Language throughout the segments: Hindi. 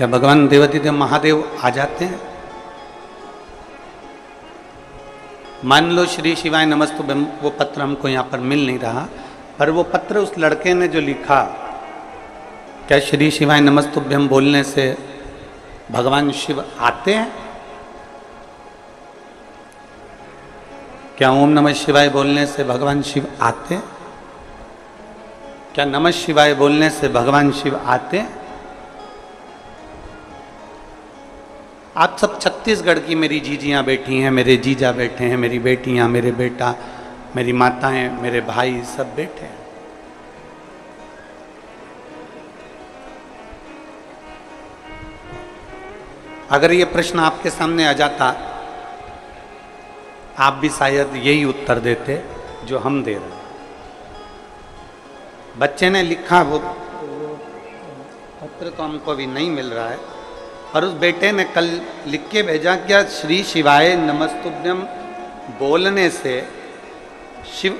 क्या भगवान देवाधिदेव महादेव आ जाते हैं? मान लो श्री शिवाय नमस्तुभ्यम, वो पत्र हमको यहाँ पर मिल नहीं रहा, पर वो पत्र उस लड़के ने जो लिखा, क्या श्री शिवाय नमस्तुभ्यम बोलने से भगवान शिव आते हैं? क्या ओम नमः शिवाय बोलने से भगवान शिव आते हैं? क्या नमः शिवाय बोलने से भगवान शिव आते हैं? आप सब छत्तीसगढ़ की मेरी जीजियाँ बैठी हैं, मेरे जीजा बैठे हैं, मेरी बेटियाँ, मेरे बेटा, मेरी माताएं, मेरे भाई सब बैठे हैं। अगर ये प्रश्न आपके सामने आ जाता, आप भी शायद यही उत्तर देते जो हम दे रहे हैं। बच्चे ने लिखा, वो पत्र तो हमको अभी नहीं मिल रहा है, और उस बेटे ने कल लिख के भेजा, क्या श्री शिवाय नमस्तुभ्यम बोलने से शिव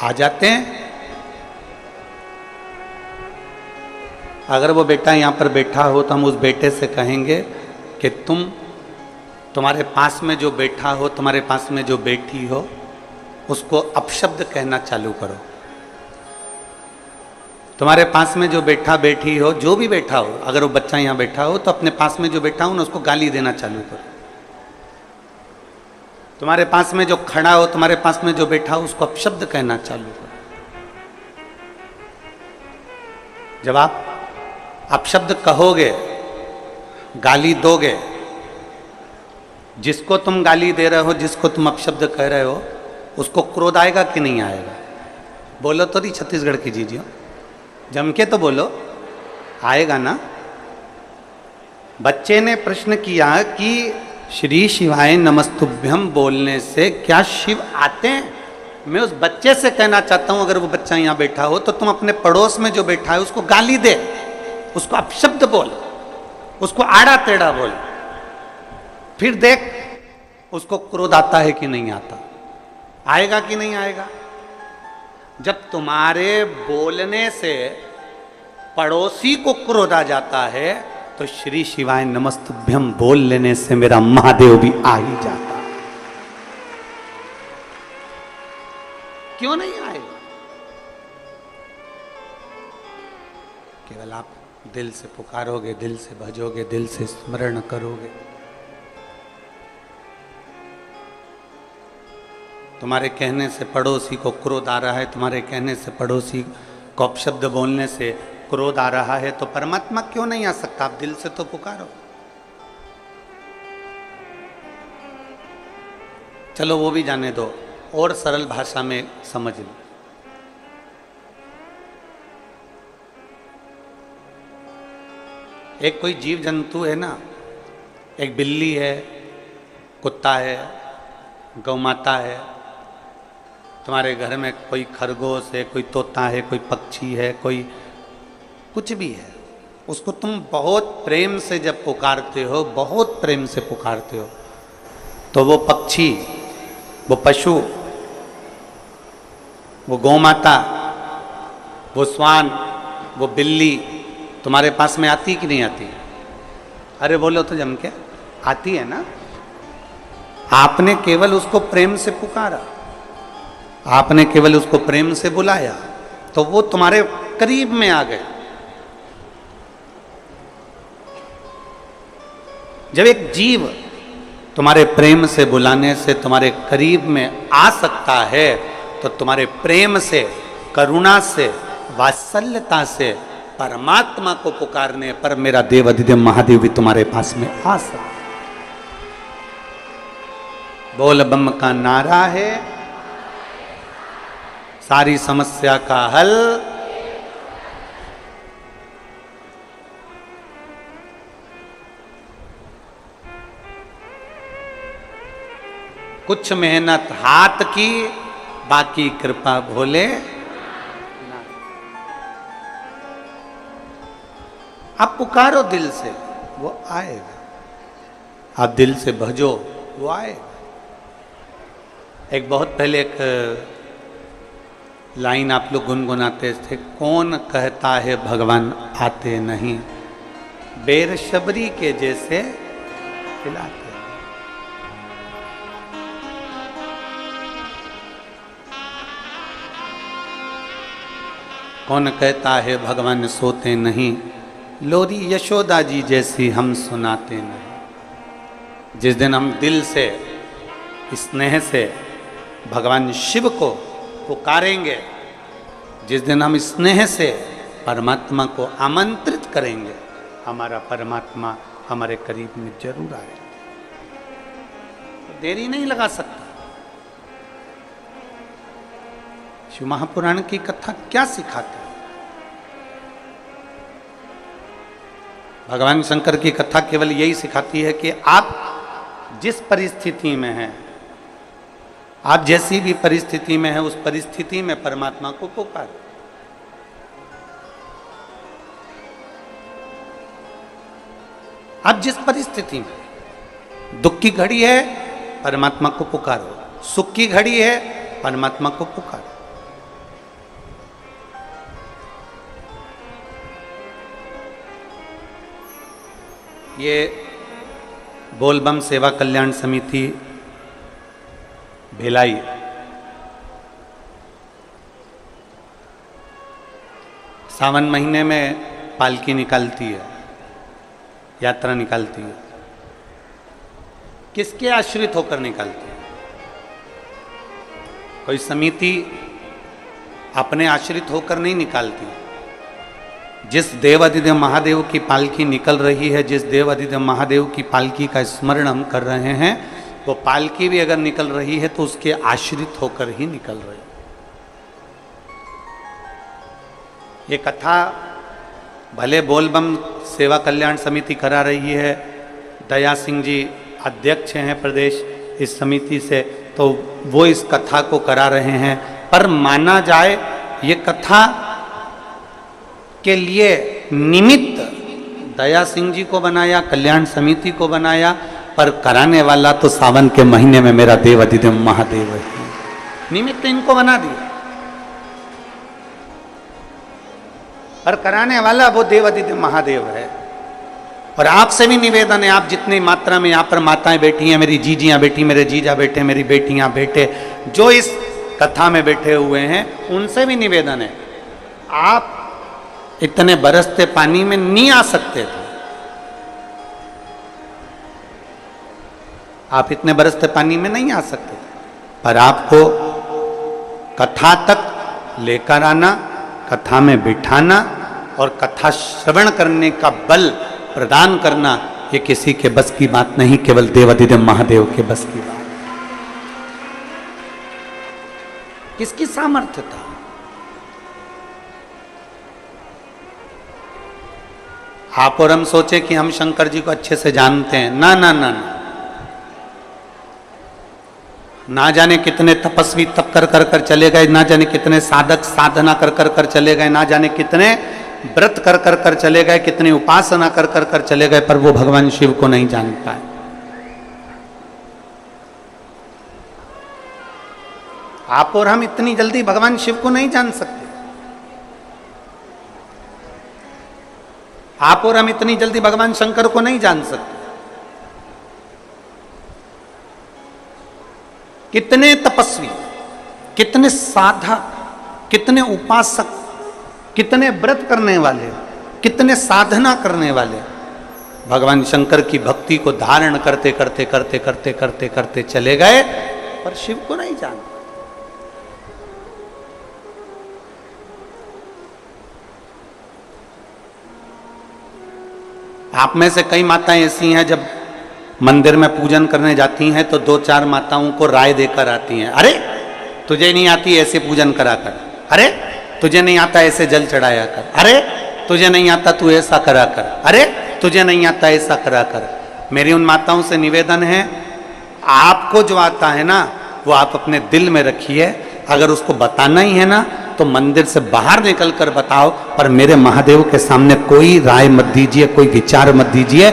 आ जाते हैं? अगर वो बेटा यहाँ पर बैठा हो तो हम उस बेटे से कहेंगे कि तुम्हारे पास में जो बैठा हो, तुम्हारे पास में जो बैठी हो, उसको अपशब्द कहना चालू करो। तुम्हारे पास में जो बैठा बैठी हो, जो भी बैठा हो, अगर वो बच्चा यहाँ बैठा हो तो अपने पास में जो बैठा हो ना उसको गाली देना चालू करो। तुम्हारे पास में जो खड़ा हो, तुम्हारे पास में जो बैठा हो, उसको अपशब्द कहना चालू करो। जब आप अपशब्द कहोगे, गाली दोगे, जिसको तुम गाली दे रहे हो, जिसको तुम अपशब्द कह रहे हो, उसको क्रोध आएगा कि नहीं आएगा? बोलो तो नहीं छत्तीसगढ़ की जीजियो, जम के तो बोलो, आएगा ना? बच्चे ने प्रश्न किया कि श्री शिवाय नमस्तुभ्यम बोलने से क्या शिव आते हैं? मैं उस बच्चे से कहना चाहता हूं, अगर वो बच्चा यहाँ बैठा हो तो तुम अपने पड़ोस में जो बैठा है उसको गाली दे, उसको अपशब्द बोल, उसको आड़ा टेढ़ा बोल, फिर देख उसको क्रोध आता है कि नहीं आता, आएगा कि नहीं आएगा? जब तुम्हारे बोलने से पड़ोसी को क्रोध आ जाता है तो श्री शिवाय नमस्तुभ्यम बोल लेने से मेरा महादेव भी आ ही जाता। क्यों नहीं आएगा? केवल आप दिल से पुकारोगे, दिल से भजोगे, दिल से स्मरण करोगे। तुम्हारे कहने से पड़ोसी को क्रोध आ रहा है, तुम्हारे कहने से पड़ोसी को अपशब्द बोलने से क्रोध आ रहा है, तो परमात्मा क्यों नहीं आ सकता? आप दिल से तो पुकारो। चलो वो भी जाने दो, और सरल भाषा में समझ लो। एक कोई जीव जंतु है ना, एक बिल्ली है, कुत्ता है, गौ माता है, तुम्हारे घर में कोई खरगोश है, कोई तोता है, कोई पक्षी है, कोई कुछ भी है, उसको तुम बहुत प्रेम से जब पुकारते हो, बहुत प्रेम से पुकारते हो, तो वो पक्षी, वो पशु, वो गौ माता, वो श्वान, वो बिल्ली तुम्हारे पास में आती कि नहीं आती? अरे बोलो तो जम के, आती है ना? आपने केवल उसको प्रेम से पुकारा, आपने केवल उसको प्रेम से बुलाया, तो वो तुम्हारे करीब में आ गए। जब एक जीव तुम्हारे प्रेम से बुलाने से तुम्हारे करीब में आ सकता है, तो तुम्हारे प्रेम से, करुणा से, वात्सल्यता से परमात्मा को पुकारने पर मेरा देव अधिदेव महादेव भी तुम्हारे पास में आ सकता है। बोल बम का नारा है, सारी समस्या का हल। कुछ मेहनत हाथ की, बाकी कृपा भोले। आप पुकारो दिल से, वो आएगा। आप दिल से भजो, वो आएगा। एक बहुत पहले एक लाइन आप लोग गुनगुनाते थे, कौन कहता है भगवान आते नहीं, बेर शबरी के जैसे हिलाते। कौन कहता है भगवान सोते नहीं, लोरी यशोदा जी जैसी हम सुनाते नहीं। जिस दिन हम दिल से स्नेह से भगवान शिव को पुकारेंगे, जिस दिन हम स्नेह से परमात्मा को आमंत्रित करेंगे, हमारा परमात्मा हमारे करीब में जरूर आएगा। देरी नहीं लगा सकता। शिव महापुराण की कथा क्या सिखाती है? भगवान शंकर की कथा केवल यही सिखाती है कि आप जिस परिस्थिति में हैं, आप जैसी भी परिस्थिति में हैं, उस परिस्थिति में परमात्मा को पुकारो। आप जिस परिस्थिति में, दुख की घड़ी है परमात्मा को पुकारो, सुख की घड़ी है परमात्मा को पुकारो। ये बोलबम सेवा कल्याण समिति भिलाई सावन महीने में पालकी निकालती है, यात्रा निकालती है। किसके आश्रित होकर निकालती है? कोई समिति अपने आश्रित होकर नहीं निकालती। जिस देवाधिदेव महादेव की पालकी निकल रही है, जिस देवाधिदेव महादेव की पालकी का स्मरण हम कर रहे हैं, वो पालकी भी अगर निकल रही है तो उसके आश्रित होकर ही निकल रही है। ये कथा भले बोलबम सेवा कल्याण समिति करा रही है, दया सिंह जी अध्यक्ष हैं प्रदेश इस समिति से, तो वो इस कथा को करा रहे हैं, पर माना जाए ये कथा के लिए निमित्त दया सिंह जी को बनाया, कल्याण समिति को बनाया, पर कराने वाला तो सावन के महीने में मेरा देव अधिदेव महादेव है। निमित्त इनको बना दिया, पर कराने वाला वो देव अधिदेव महादेव है। और आपसे भी निवेदन है, आप जितनी मात्रा में यहाँ पर माताएं बैठी हैं, मेरी जीजियाँ बैठी, मेरे जीजा बैठे, मेरी बेटियाँ बैठे, जो इस कथा में बैठे हुए हैं, उनसे भी निवेदन है, आप इतने बरसते पानी में नहीं आ सकते थे। आप इतने बरसते पानी में नहीं आ सकते, पर आपको कथा तक लेकर आना, कथा में बिठाना और कथा श्रवण करने का बल प्रदान करना, ये किसी के बस की बात नहीं, केवल देवाधिदेव महादेव के बस की बात। किसकी सामर्थ्य था? आप और हम सोचे कि हम शंकर जी को अच्छे से जानते हैं। ना ना ना ना, ना जाने कितने तपस्वी तप कर कर कर चले गए, ना जाने कितने साधक साधना कर कर कर चले गए, ना जाने कितने व्रत कर कर कर चले गए, कितनी उपासना कर कर कर चले गए, पर वो भगवान शिव को नहीं जान पाए। आप और हम इतनी जल्दी भगवान शिव को नहीं जान सकते। आप और हम इतनी जल्दी भगवान शंकर को नहीं जान सकते। कितने तपस्वी, कितने साधक, कितने उपासक, कितने व्रत करने वाले, कितने साधना करने वाले भगवान शंकर की भक्ति को धारण करते करते करते करते करते करते चले गए, पर शिव को नहीं जानते। आप में से कई माताएं ऐसी हैं, जब मंदिर में पूजन करने जाती हैं तो दो चार माताओं को राय देकर आती हैं, अरे तुझे नहीं आती ऐसे पूजन करा कर, अरे तुझे नहीं आता ऐसे जल चढ़ाया कर, अरे तुझे नहीं आता तू ऐसा करा कर, अरे तुझे नहीं आता ऐसा करा कर। मेरी उन माताओं से निवेदन है, आपको जो आता है ना वो आप अपने दिल में रखिए। अगर उसको बताना ही है ना तो मंदिर से बाहर निकल कर बताओ, पर मेरे महादेव के सामने कोई राय मत दीजिए, कोई विचार मत दीजिए।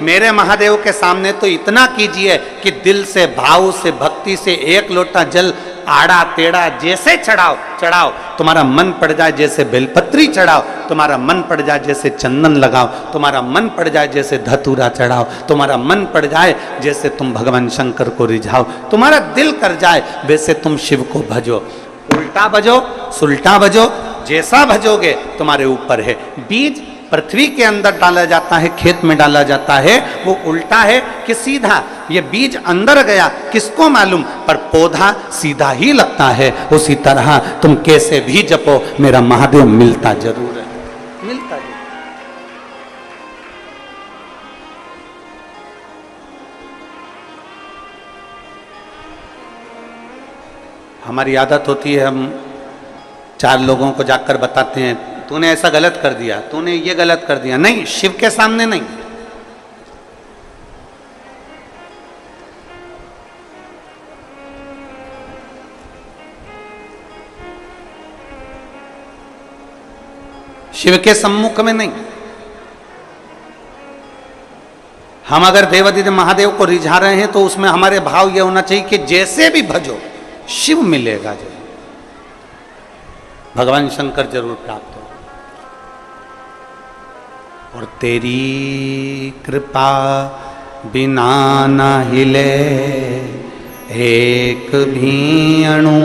मेरे महादेव के सामने तो इतना कीजिए कि दिल से, भाव से, भक्ति से एक लोटा जल आड़ा टेढ़ा जैसे चढ़ाओ चढ़ाओ, तुम्हारा मन पड़ जाए जैसे बेलपत्री चढ़ाओ, तुम्हारा मन पड़ जाए जैसे चंदन लगाओ, तुम्हारा मन पड़ जाए जैसे धतूरा चढ़ाओ, तुम्हारा मन पड़ जाए जैसे तुम भगवान शंकर को रिझाओ, तुम्हारा दिल कर जाए वैसे तुम शिव को भजो। उल्टा भजो, सुलटा भजो, जैसा भजोगे तुम्हारे ऊपर है। बीज पृथ्वी के अंदर डाला जाता है, खेत में डाला जाता है, वो उल्टा है कि सीधा। ये बीज अंदर गया किसको मालूम, पर पौधा सीधा ही लगता है। उसी तरह तुम कैसे भी जपो, मेरा महादेव मिलता जरूर है, मिलता जरूर। हमारी आदत होती है, हम 4 लोगों को जाकर बताते हैं तूने ऐसा गलत कर दिया, तूने ये गलत कर दिया। नहीं, शिव के सामने नहीं। शिव के सम्मुख में नहीं। हम अगर देवादिदेव महादेव को रिझा रहे हैं तो उसमें हमारे भाव यह होना चाहिए कि जैसे भी भजो शिव मिलेगा, जरूर भगवान शंकर जरूर प्राप्त हो। और तेरी कृपा बिना न हिले एक भी अणु,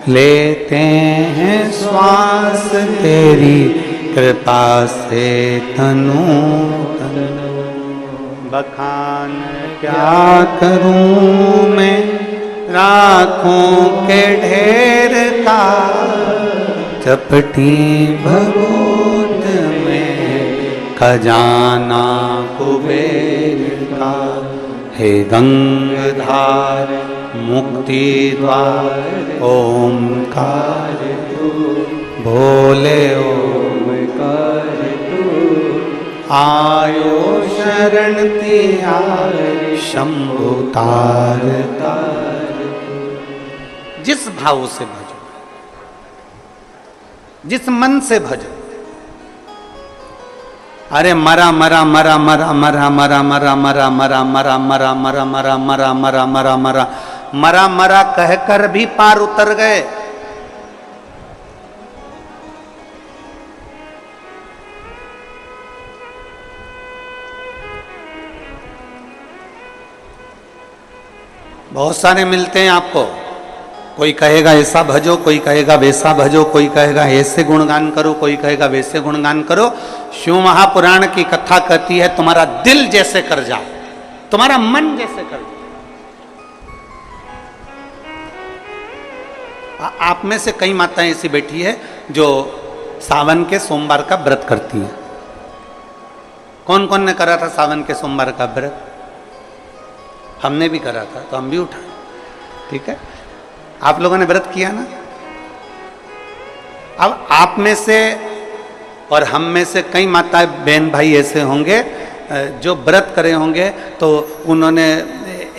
लेते हैं श्वास तेरी कृपा से तनु तनु। बखान क्या करूं मैं राखों के ढेर का, चपटी भगोत में खजाना कुबेर का। हे गंगाधार मुक्ति द्वार ओमकार तू, भोले ओमकार तू। आयो शरण तिहार शंभु तार तार। जिस भाव से भजो, जिस मन से भजो। अरे मरा मरा मरा मरा मरा मरा मरा मरा मरा मरा मरा मरा मरा मरा मरा मरा मरा मरा मरा कहकर भी पार उतर गए। बहुत सारे मिलते हैं आपको, कोई कहेगा ऐसा भजो, कोई कहेगा वैसा भजो, कोई कहेगा ऐसे गुणगान करो, कोई कहेगा वैसे गुणगान करो। शिव महापुराण की कथा कहती है तुम्हारा दिल जैसे कर जाए, तुम्हारा मन जैसे कर जाए। आप में से कई माताएं ऐसी बैठी है जो सावन के सोमवार का व्रत करती हैं। कौन कौन ने करा था सावन के सोमवार का व्रत? हमने भी करा था, तो हम भी उठाए। ठीक है, आप लोगों ने व्रत किया ना। अब आप में से और हम में से कई माताएं बहन भाई ऐसे होंगे जो व्रत करे होंगे, तो उन्होंने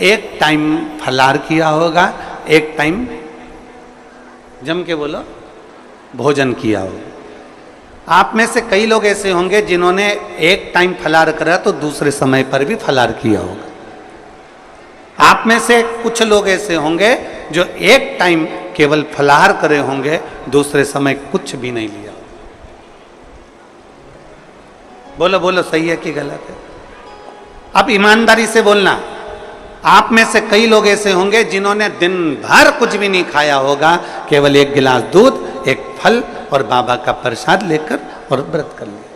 एक टाइम फलाहार किया होगा, एक टाइम जम के बोलो भोजन किया होगा। आप में से कई लोग ऐसे होंगे जिन्होंने एक टाइम फलाहार करा तो दूसरे समय पर भी फलाहार किया होगा। आप में से कुछ लोग ऐसे होंगे जो एक टाइम केवल फलाहार करे होंगे, दूसरे समय कुछ भी नहीं लिया। बोलो बोलो, सही है कि गलत है? अब ईमानदारी से बोलना। आप में से कई लोग ऐसे होंगे जिन्होंने दिन भर कुछ भी नहीं खाया होगा, केवल एक गिलास दूध, एक फल और बाबा का प्रसाद लेकर और व्रत कर लिया।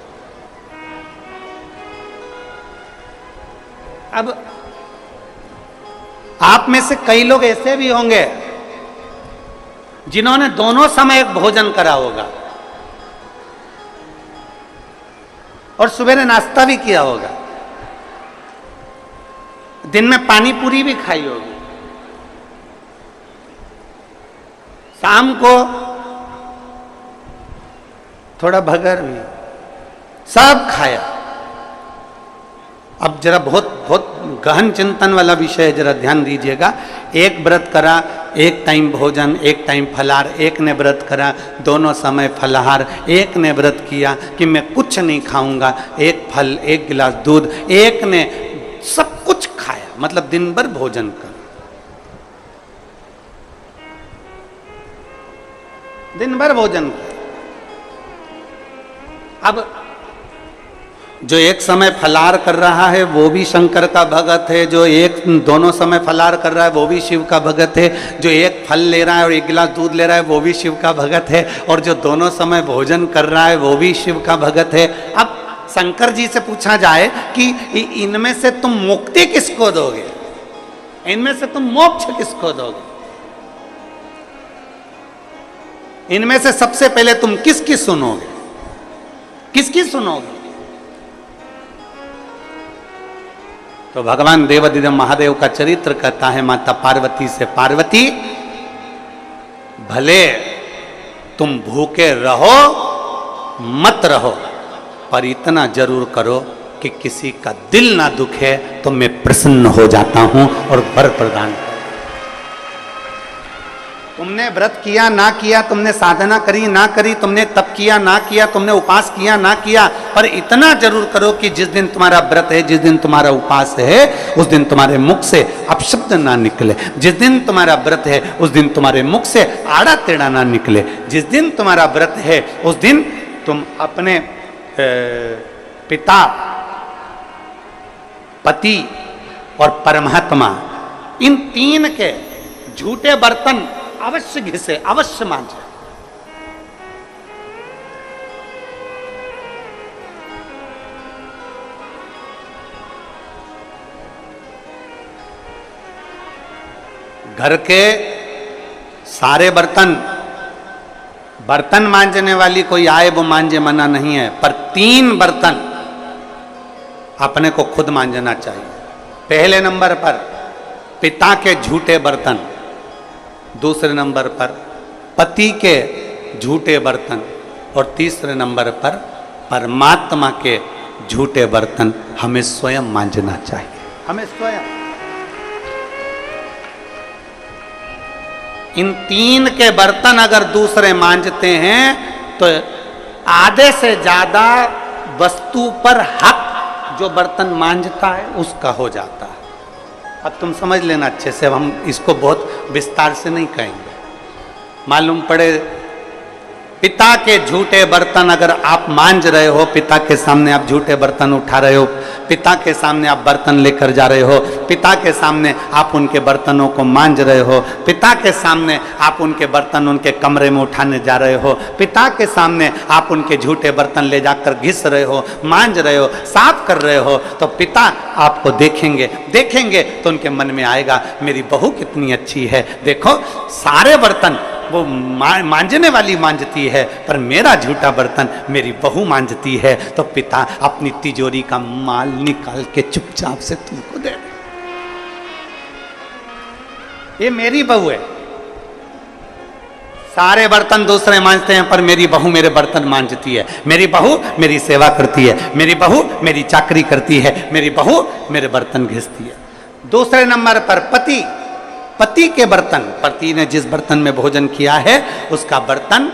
अब आप में से कई लोग ऐसे भी होंगे जिन्होंने दोनों समय भोजन करा होगा और सवेरे नाश्ता भी किया होगा, दिन में पानी पूरी भी खाई होगी, शाम को थोड़ा भगर भी, सब खाया। अब जरा बहुत बहुत गहन चिंतन वाला विषय है, जरा ध्यान दीजिएगा। एक व्रत करा, एक टाइम भोजन, एक टाइम फलाहार, एक ने व्रत करा दोनों समय फलाहार, एक ने व्रत किया कि मैं कुछ नहीं खाऊंगा, एक फल, एक गिलास दूध, एक ने सब कुछ खाया, मतलब दिन भर भोजन कर। दिन भर भोजन किया। अब जो एक समय फलार कर रहा है वो भी शंकर का भगत है, जो एक दोनों समय फलार कर रहा है वो भी शिव का भगत है, जो एक फल ले रहा है और एक गिलास दूध ले रहा है वो भी शिव का भगत है, और जो दोनों समय भोजन कर रहा है वो भी शिव का भगत है। अब शंकर जी से पूछा जाए कि इनमें से तुम मुक्ति किसको दोगे, इनमें से तुम मोक्ष किसको दोगे, इनमें से सबसे पहले तुम किसकी सुनोगे, किसकी सुनोगे? तो भगवान देवाधिदेव महादेव का चरित्र कहता है माता पार्वती से, पार्वती भले तुम भूखे रहो मत रहो, पर इतना जरूर करो कि किसी का दिल ना दुखे, तो मैं प्रसन्न हो जाता हूं और वर प्रदान। तुमने व्रत किया ना किया, तुमने साधना करी ना करी, तुमने तप किया ना किया, तुमने उपास किया ना किया, पर इतना जरूर करो कि जिस दिन तुम्हारा व्रत है, जिस दिन तुम्हारा उपास है, उस दिन तुम्हारे मुख से अपशब्द ना निकले। जिस दिन तुम्हारा व्रत है उस दिन तुम्हारे मुख से आड़ा टेढ़ा ना निकले। जिस दिन तुम्हारा व्रत है उस दिन तुम अपने पिता, पति और परमात्मा, इन तीन के झूठे बर्तन अवश्य घिसे, अवश्य मांजे। घर के सारे बर्तन, बर्तन मांजने वाली कोई आए वो मांजे, मना नहीं है, पर 3 बर्तन अपने को खुद मांजना चाहिए। पहले नंबर पर पिता के झूठे बर्तन, दूसरे नंबर पर पति के झूठे बर्तन, और तीसरे नंबर पर परमात्मा के झूठे बर्तन हमें स्वयं मांजना चाहिए, हमें स्वयं। इन 3 के बर्तन अगर दूसरे मांजते हैं तो आधे से ज्यादा वस्तु पर हक जो बर्तन मांजता है उसका हो जाता है। अब तुम समझ लेना अच्छे से, हम इसको बहुत विस्तार से नहीं कहेंगे। मालूम पड़े पिता के झूठे बर्तन अगर आप मांज रहे हो, पिता के सामने आप झूठे बर्तन उठा रहे हो, पिता के सामने आप बर्तन लेकर जा रहे हो, पिता के सामने आप उनके बर्तनों को मांज रहे हो, पिता के सामने आप उनके बर्तन उनके कमरे में उठाने जा रहे हो, पिता के सामने आप उनके झूठे बर्तन ले जाकर घिस रहे हो, मांज रहे हो, साफ कर रहे हो, तो पिता आपको देखेंगे, देखेंगे तो उनके मन में आएगा मेरी बहू कितनी अच्छी है, देखो सारे बर्तन वो मांजने वाली मांजती है, पर मेरा झूठा बर्तन मेरी बहू मांजती है। तो पिता अपनी तिजोरी का माल निकाल के चुपचाप से तुमको दे दे, ये मेरी बहू है। सारे बर्तन दूसरे मांजते हैं पर मेरी बहू मेरे बर्तन मांजती है, मेरी बहू मेरी सेवा करती है, मेरी बहू मेरी चाकरी करती है, मेरी बहू मेरे बर्तन घिसती है। दूसरे नंबर पर पति, पति के बर्तन, पति ने जिस बर्तन में भोजन किया है उसका बर्तन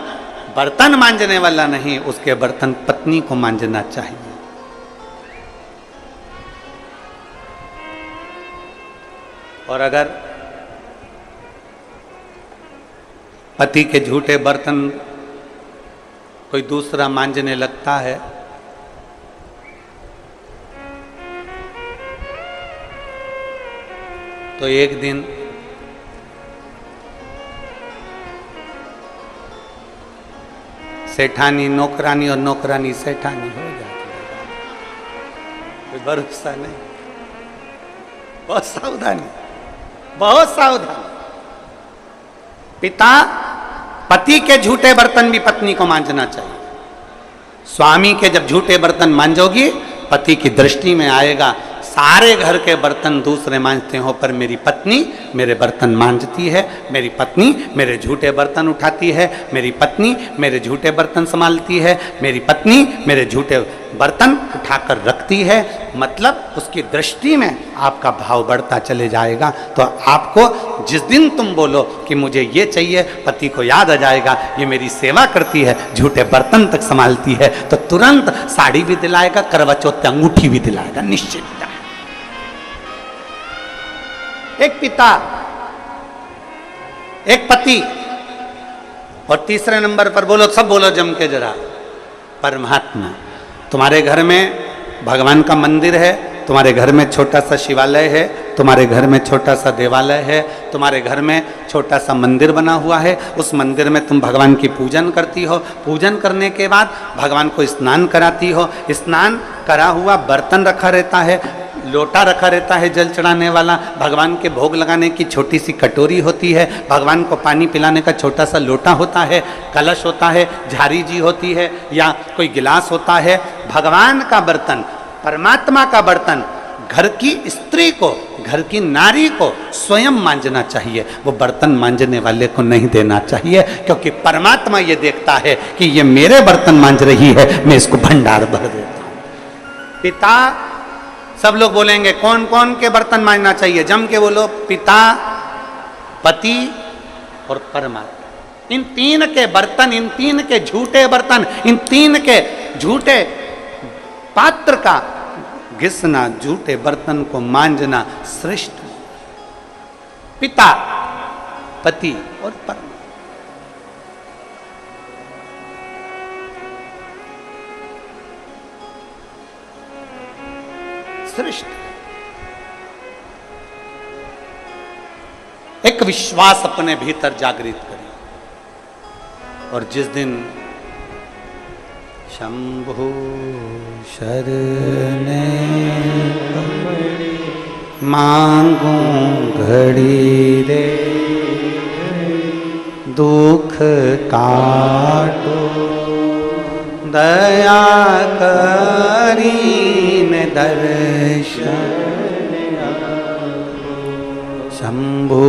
बर्तन मांजने वाला नहीं, उसके बर्तन पत्नी को मांजना चाहिए। और अगर पति के झूठे बर्तन कोई दूसरा मांजने लगता है तो एक दिन सेठानी नौकरानी और नौकरानी सेठानी हो जाती है। कोई भरोसा नहीं, बहुत सावधानी, बहुत सावधानी। पिता, पति के झूठे बर्तन भी पत्नी को मांजना चाहिए। स्वामी के जब झूठे बर्तन मांजोगी पति की दृष्टि में आएगा सारे घर के बर्तन दूसरे मांजते हो पर मेरी पत्नी मेरे बर्तन मांजती है, मेरी पत्नी मेरे झूठे बर्तन उठाती है, मेरी पत्नी मेरे झूठे बर्तन संभालती है, मेरी पत्नी मेरे झूठे बर्तन उठाकर रखती है। मतलब उसकी दृष्टि में आपका भाव बढ़ता चले जाएगा। तो आपको जिस दिन तुम बोलो कि मुझे ये चाहिए, पति को याद आ जाएगा ये मेरी सेवा करती है, झूठे बर्तन तक संभालती है, तो तुरंत साड़ी भी दिलाएगा, करवा चौथ पे अंगूठी भी दिलाएगा, निश्चित। एक पिता, एक पति और तीसरे नंबर पर बोलो, सब बोलो जम के जरा, परमात्मा। तुम्हारे घर में भगवान का मंदिर है, तुम्हारे घर में छोटा सा शिवालय है, तुम्हारे घर में छोटा सा देवालय है, तुम्हारे घर में छोटा सा मंदिर बना हुआ है, उस मंदिर में तुम भगवान की पूजन करती हो, पूजन करने के बाद भगवान को स्नान कराती हो, स्नान करा हुआ बर्तन रखा रहता है, लोटा रखा रहता है जल चढ़ाने वाला, भगवान के भोग लगाने की छोटी सी कटोरी होती है, भगवान को पानी पिलाने का छोटा सा लोटा होता है, कलश होता है, झारी जी होती है या कोई गिलास होता है। भगवान का बर्तन, परमात्मा का बर्तन घर की स्त्री को, घर की नारी को स्वयं मांजना चाहिए, वो बर्तन मांजने वाले को नहीं देना चाहिए, क्योंकि परमात्मा ये देखता है कि ये मेरे बर्तन मांज रही है, मैं इसको भंडार भर देता हूं। पिता, सब लोग बोलेंगे कौन कौन के बर्तन मांजना चाहिए, जम के बोलो, पिता, पति और परमात्मा। इन तीन के बर्तन, इन तीन के झूठे बर्तन, इन तीन के झूठे पात्र का घिसना, झूठे बर्तन को मांजना श्रेष्ठ। पिता, पति और परमात्मा। श्रेष्ठ। एक विश्वास अपने भीतर जागृत करिए, और जिस दिन शंभु शरणे मांगू घड़ी रे, दुख काटो दया करीन दर्शन, शंभु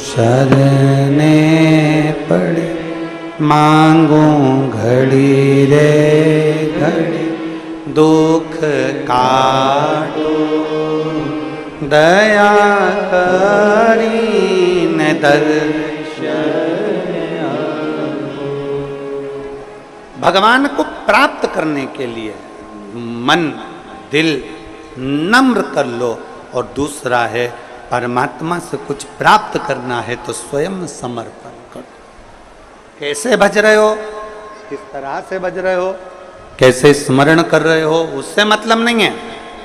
शरणे पड़े मांगू घड़ी रे घड़ी, दुख काटो दया करीन दर्शन। भगवान को प्राप्त करने के लिए मन दिल नम्र कर लो, और दूसरा है परमात्मा से कुछ प्राप्त करना है तो स्वयं समर्पण करो। कैसे भज रहे हो, किस तरह से भज रहे हो, कैसे स्मरण कर रहे हो, उससे मतलब नहीं है।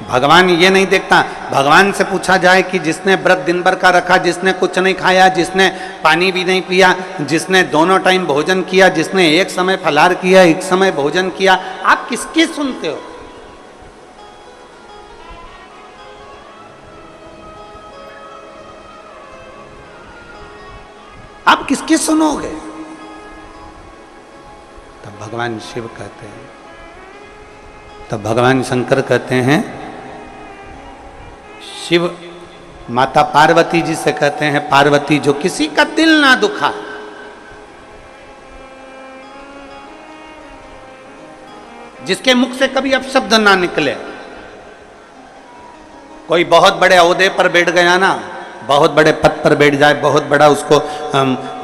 भगवान ये नहीं देखता। भगवान से पूछा जाए कि जिसने व्रत दिन भर का रखा, जिसने कुछ नहीं खाया, जिसने पानी भी नहीं पिया, जिसने दोनों टाइम भोजन किया, जिसने एक समय फलाहार किया, एक समय भोजन किया, आप किसकी सुनते हो? आप किसकी सुनोगे? तब भगवान शिव कहते हैं, तब भगवान शंकर कहते हैं, शिव माता पार्वती जी से कहते हैं, पार्वती जो किसी का दिल ना दुखा, जिसके मुख से कभी अपशब्द ना निकले। कोई बहुत बड़े ओहदे पर बैठ गया ना, बहुत बड़े पद पर बैठ जाए, बहुत बड़ा उसको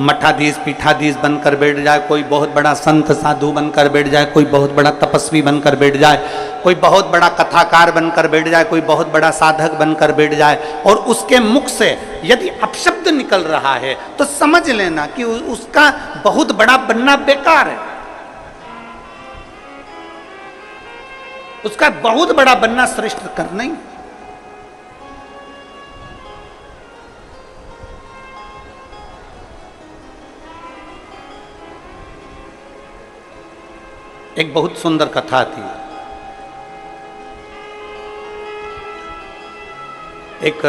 मठाधीश पीठाधीश बनकर बैठ जाए, कोई बहुत बड़ा संत साधु बनकर बैठ जाए, कोई बहुत बड़ा तपस्वी बनकर बैठ जाए, कोई बहुत बड़ा कथाकार बनकर बैठ जाए, कोई बहुत बड़ा साधक बनकर बैठ जाए, और उसके मुख से यदि अपशब्द निकल रहा है तो समझ लेना कि उसका बहुत बड़ा बनना बेकार है, उसका बहुत बड़ा बनना श्रेष्ठ करना ही। एक बहुत सुंदर कथा थी। एक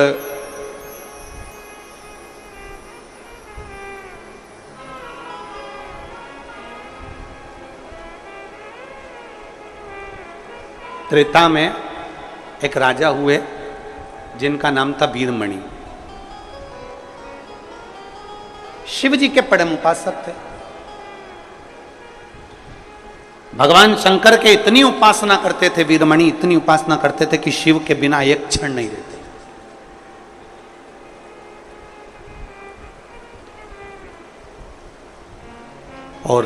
त्रेता में एक राजा हुए जिनका नाम था वीरमणि। शिव जी के परम उपासक थे। भगवान शंकर के इतनी उपासना करते थे वीरमणि, इतनी उपासना करते थे कि शिव के बिना एक क्षण नहीं रहते। और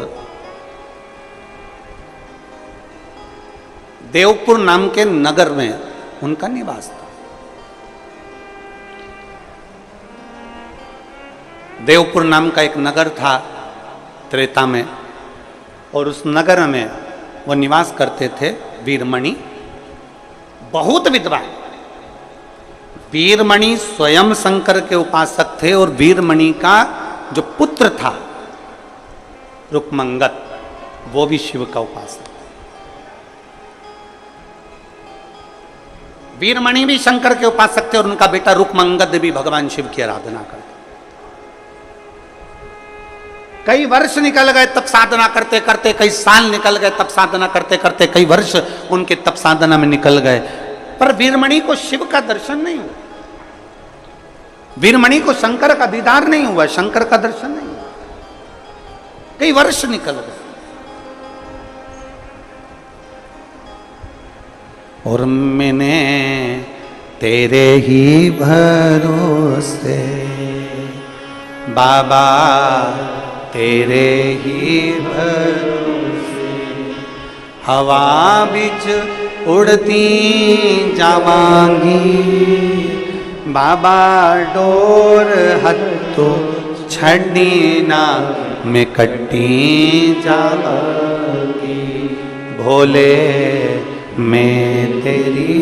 देवपुर नाम के नगर में उनका निवास था। देवपुर नाम का एक नगर था, त्रेता में, और उस नगर में वो निवास करते थे वीरमणि, बहुत विद्वान। वीरमणि स्वयं शंकर के उपासक थे, और वीरमणि का जो पुत्र था रुक्मंगद, वो भी शिव का उपासक। वीरमणि भी शंकर के उपासक थे, और उनका बेटा रुक्मंगद भी भगवान शिव की आराधना करते। कई वर्ष निकल गए तप साधना करते करते, कई साल निकल गए तप साधना करते करते, कई वर्ष उनके तप साधना में निकल गए, पर वीरमणि को शिव का दर्शन नहीं हुआ। वीरमणि को शंकर का दीदार नहीं हुआ, शंकर का दर्शन नहीं हुआ। कई वर्ष निकल गए, और मैंने तेरे ही भरोसे बाबा, तेरे ही भरोसे हवा बिच उड़ती जावांगी, बाबा डोर हत्थों छड़ी ना मैं कट्टी जावांगी, भोले मैं तेरी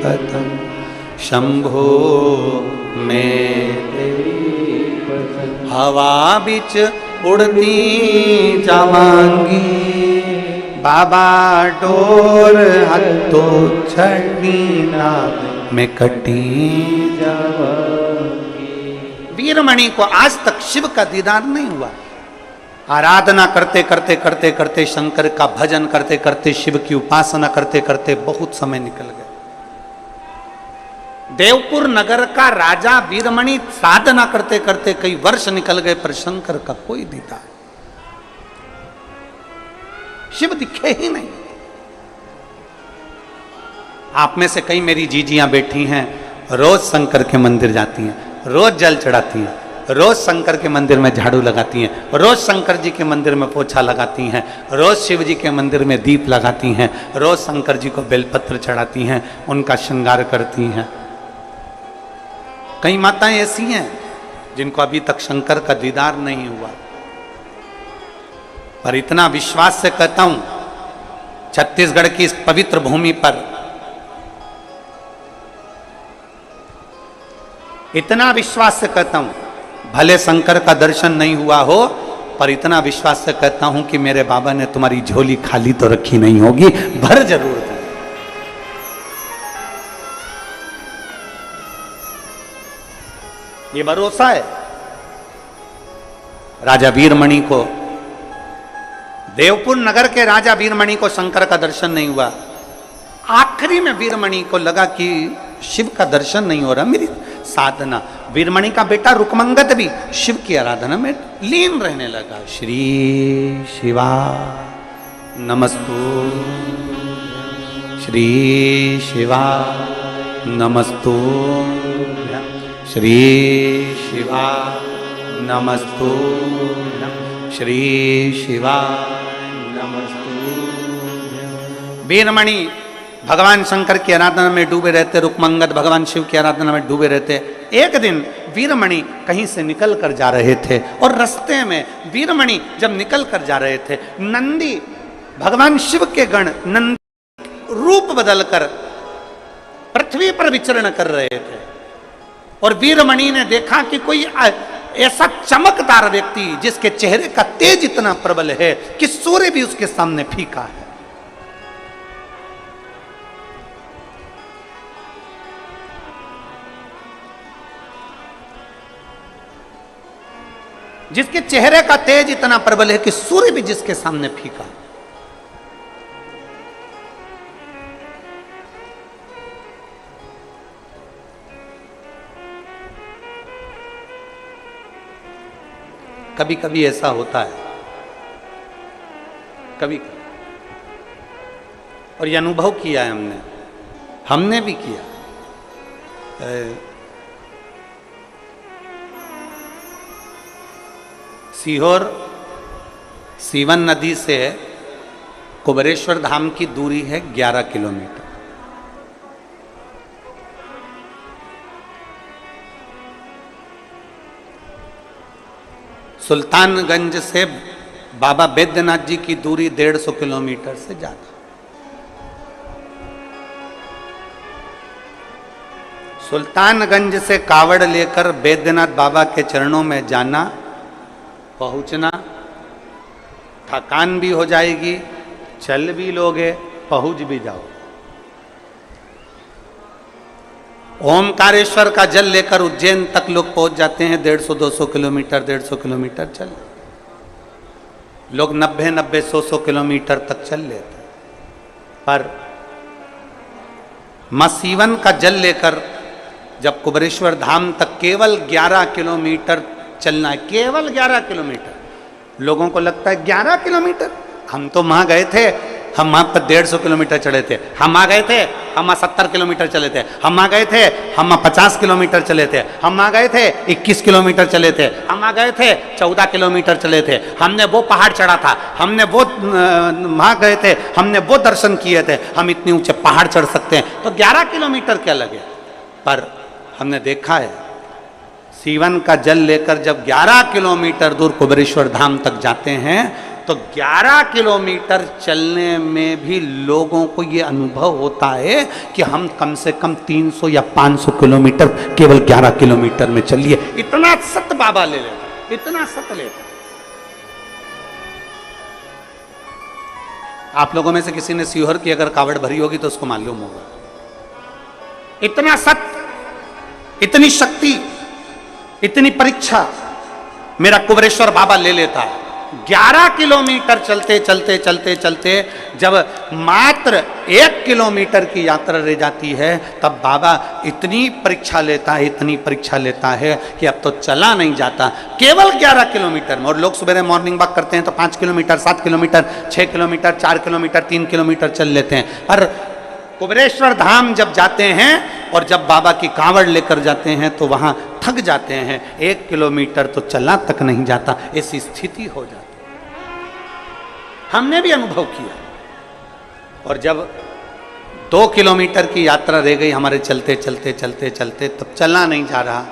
पतंग, शंभो मैं तेरी पतंग, हवा बिच उड़ती जावांगी, बाबा डोर हत्थों छड़ी ना मैं कटी जावांगी। वीरमणि को आज तक शिव का दीदार नहीं हुआ। आराधना करते करते करते करते, शंकर का भजन करते करते, शिव की उपासना करते करते बहुत समय निकल गया। देवपुर नगर का राजा वीरमणि साधना करते करते कई वर्ष निकल गए, पर शंकर का कोई दीदार, शिव दिखे ही नहीं। आप में से कई मेरी जीजियां बैठी हैं, रोज शंकर के मंदिर जाती हैं, रोज जल चढ़ाती हैं, रोज शंकर के मंदिर में झाड़ू लगाती हैं, रोज शंकर जी के मंदिर में पोछा लगाती हैं, रोज शिव जी के मंदिर में दीप लगाती हैं, रोज शंकर जी को बेलपत्र चढ़ाती हैं, उनका श्रृंगार करती हैं। कई माताएं ऐसी हैं जिनको अभी तक शंकर का दीदार नहीं हुआ, पर इतना विश्वास से कहता हूं, छत्तीसगढ़ की इस पवित्र भूमि पर इतना विश्वास से कहता हूं, भले शंकर का दर्शन नहीं हुआ हो, पर इतना विश्वास से कहता हूं कि मेरे बाबा ने तुम्हारी झोली खाली तो रखी नहीं होगी, भर जरूर दी। ये भरोसा है। राजा वीरमणि को, देवपुर नगर के राजा वीरमणि को शंकर का दर्शन नहीं हुआ। आखिरी में वीरमणि को लगा कि शिव का दर्शन नहीं हो रहा, मेरी साधना। वीरमणि का बेटा रुक्मंगद भी शिव की आराधना में लीन रहने लगा। श्री शिवा नमस्तु, श्री शिवा नमस्तु, श्री शिवा नमस्तु, श्री शिवा नमस्तु। वीरमणि भगवान शंकर की आराधना में डूबे रहते, रुक्मंगद भगवान शिव की आराधना में डूबे रहते। एक दिन वीरमणि कहीं से निकल कर जा रहे थे, और रास्ते में वीरमणि जब निकल कर जा रहे थे, नंदी, भगवान शिव के गण नंदी रूप बदलकर पृथ्वी पर विचरण कर रहे थे, और वीरमणि ने देखा कि कोई ऐसा चमकदार व्यक्ति जिसके चेहरे का तेज इतना प्रबल है कि सूर्य भी उसके सामने फीका है। जिसके चेहरे का तेज इतना प्रबल है कि सूर्य भी जिसके सामने फीका। कभी कभी ऐसा होता है, कभी, और ये अनुभव किया है हमने भी किया। सीहोर सीवन नदी से कुबेरेश्वर धाम की दूरी है 11 किलोमीटर। सुल्तानगंज से बाबा बैद्यनाथ जी की दूरी 150 किलोमीटर से ज्यादा। सुल्तानगंज से कावड़ लेकर बैद्यनाथ बाबा के चरणों में जाना, पहुंचना, थकान भी हो जाएगी, चल भी लोगे, पहुंच भी जाओ। ओमकारेश्वर का जल लेकर उज्जैन तक लोग पहुंच जाते हैं 150-200 किलोमीटर, 150 किलोमीटर चल। लोग 90-90, 100 किलोमीटर तक चल लेते हैं। पर मसीवन का जल लेकर जब कुबेरेश्वर धाम तक केवल 11 किलोमीटर चलना है, केवल 11 किलोमीटर। लोगों को लगता है 11 किलोमीटर, हम तो वहां गए थे, हम वहां पर 150 किलोमीटर चले थे, हम आ गए थे, हम 70 किलोमीटर चले थे, हम आ गए थे, हम 50 किलोमीटर चले थे, हम आ गए थे 21 किलोमीटर चले थे, हम आ गए थे 14 किलोमीटर चले थे, हमने वो पहाड़ चढ़ा था, हमने वो वहां गए थे, हमने वो दर्शन किए थे, हम इतने ऊंचे पहाड़ चढ़ सकते हैं, तो 11 किलोमीटर क्या लगे। पर हमने देखा है सीवन का जल लेकर जब 11 किलोमीटर दूर कुबेरेश्वर धाम तक जाते हैं तो 11 किलोमीटर चलने में भी लोगों को ये अनुभव होता है कि हम कम से कम 300 या 500 किलोमीटर केवल 11 किलोमीटर में चलिए। इतना सत बाबा ले लेता, इतना सत लेता। आप लोगों में से किसी ने सीहोर की अगर कावड़ भरी होगी तो उसको मालूम होगा। इतना सत, इतनी शक्ति, इतनी परीक्षा मेरा कुबेरेश्वर बाबा ले लेता है। 11 किलोमीटर चलते चलते चलते चलते जब मात्र 1 किलोमीटर की यात्रा रह जाती है तब बाबा इतनी परीक्षा लेता है, इतनी परीक्षा लेता है कि अब तो चला नहीं जाता, केवल 11 किलोमीटर में। और लोग सुबह मॉर्निंग वॉक करते हैं तो 5 kilometre, 7 kilometre, 6 kilometre, 4 kilometre, 3 kilometre चल लेते हैं। पर कुबेरेश्वर धाम जब जाते हैं और जब बाबा की कांवड़ लेकर जाते हैं तो वहां थक जाते हैं, 1 किलोमीटर तो चला तक नहीं जाता, ऐसी स्थिति हो जाती। हमने भी अनुभव किया। और जब 2 किलोमीटर की यात्रा रह गई हमारे चलते चलते चलते चलते, तब चलना नहीं जा रहा।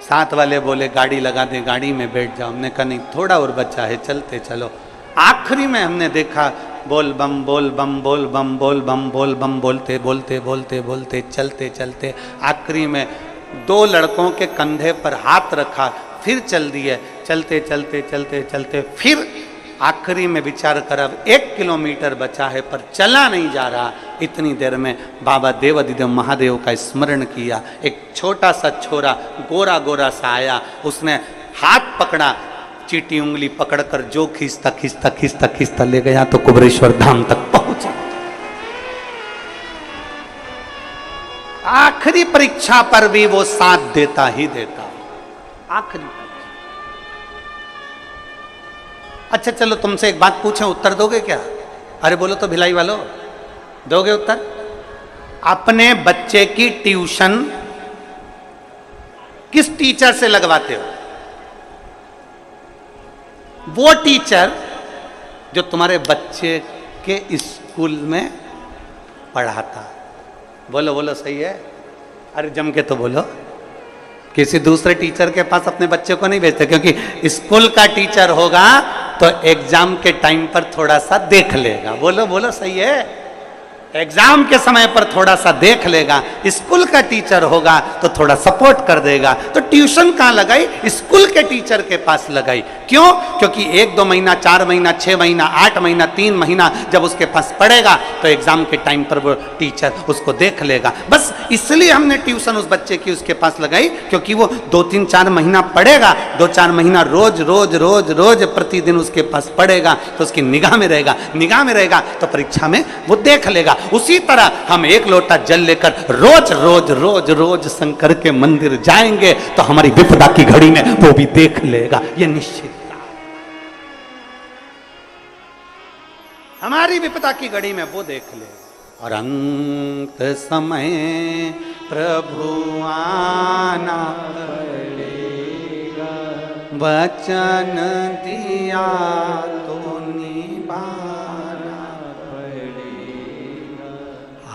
साथ वाले बोले गाड़ी लगा दे, गाड़ी में बैठ जाओ। हमने कहा नहीं, थोड़ा और बचा है, चलते चलो। आखिरी में हमने देखा बोल बम बोल बम बोल बम बोल बम बोल बम बोलते बोलते बोलते बोलते चलते चलते आखिरी में 2 लड़कों के कंधे पर हाथ रखा, फिर चल दिए। चलते चलते चलते चलते फिर आखिरी में विचार कर अब 1 किलोमीटर बचा है पर चला नहीं जा रहा। इतनी देर में बाबा देवाधिदेव महादेव का स्मरण किया। एक छोटा सा छोरा गोरा गोरा सा आया, उसने हाथ पकड़ा, चीटी उंगली पकड़कर जो खींचता खींचता खींचता खींचता ले गया तो कुबेरेश्वर धाम तक पहुंचा। आखिरी परीक्षा पर भी वो साथ देता ही देता। आखिरी परीक्षा। अच्छा चलो तुमसे एक बात पूछें, उत्तर दोगे क्या? अरे बोलो तो भिलाई वालों, दोगे उत्तर? अपने बच्चे की ट्यूशन किस टीचर से लगवाते हो? वो टीचर जो तुम्हारे बच्चे के स्कूल में पढ़ाता। बोलो बोलो, सही है? अरे जम के तो बोलो। किसी दूसरे टीचर के पास अपने बच्चे को नहीं भेजते, क्योंकि स्कूल का टीचर होगा तो एग्जाम के टाइम पर थोड़ा सा देख लेगा। बोलो बोलो, सही है? एग्जाम के समय पर थोड़ा सा देख लेगा। स्कूल का टीचर होगा तो थोड़ा सपोर्ट कर देगा। तो ट्यूशन कहाँ लगाई? स्कूल के टीचर के पास लगाई। क्यों? क्योंकि 1-2 महीना, 4 महीना, 6 महीना, 8 महीना, 3 महीना जब उसके पास पढ़ेगा तो एग्जाम के टाइम पर वो टीचर उसको देख लेगा। बस इसलिए हमने ट्यूशन उस बच्चे की उसके पास लगाई, क्योंकि वो 2-3-4 महीना पढ़ेगा, 2-4 महीना रोज रोज रोज रोज प्रतिदिन उसके पास पढ़ेगा तो उसकी निगाह में रहेगा। निगाह में रहेगा तो परीक्षा में वो देख लेगा। उसी तरह हम 1 लोटा जल लेकर रोज रोज रोज रोज शंकर के मंदिर जाएंगे तो हमारी विपदा की घड़ी में वो भी देख लेगा। ये निश्चित, हमारी विपदा की घड़ी में वो देख लेगा। और अंत समय प्रभु आना पड़ेगा, वचन दिया तो निभाना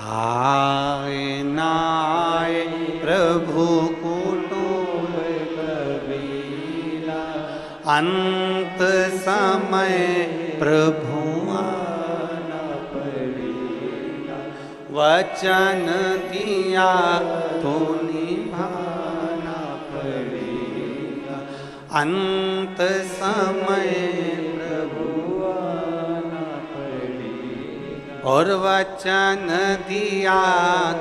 आए ना आए प्रभु कुटुंब कबीला, अंत समय प्रभु आना पड़ेगा, वचन दिया तो निभाना पड़ेगा। अंत समय प्रभु आना पड़ेगा, और वचन दिया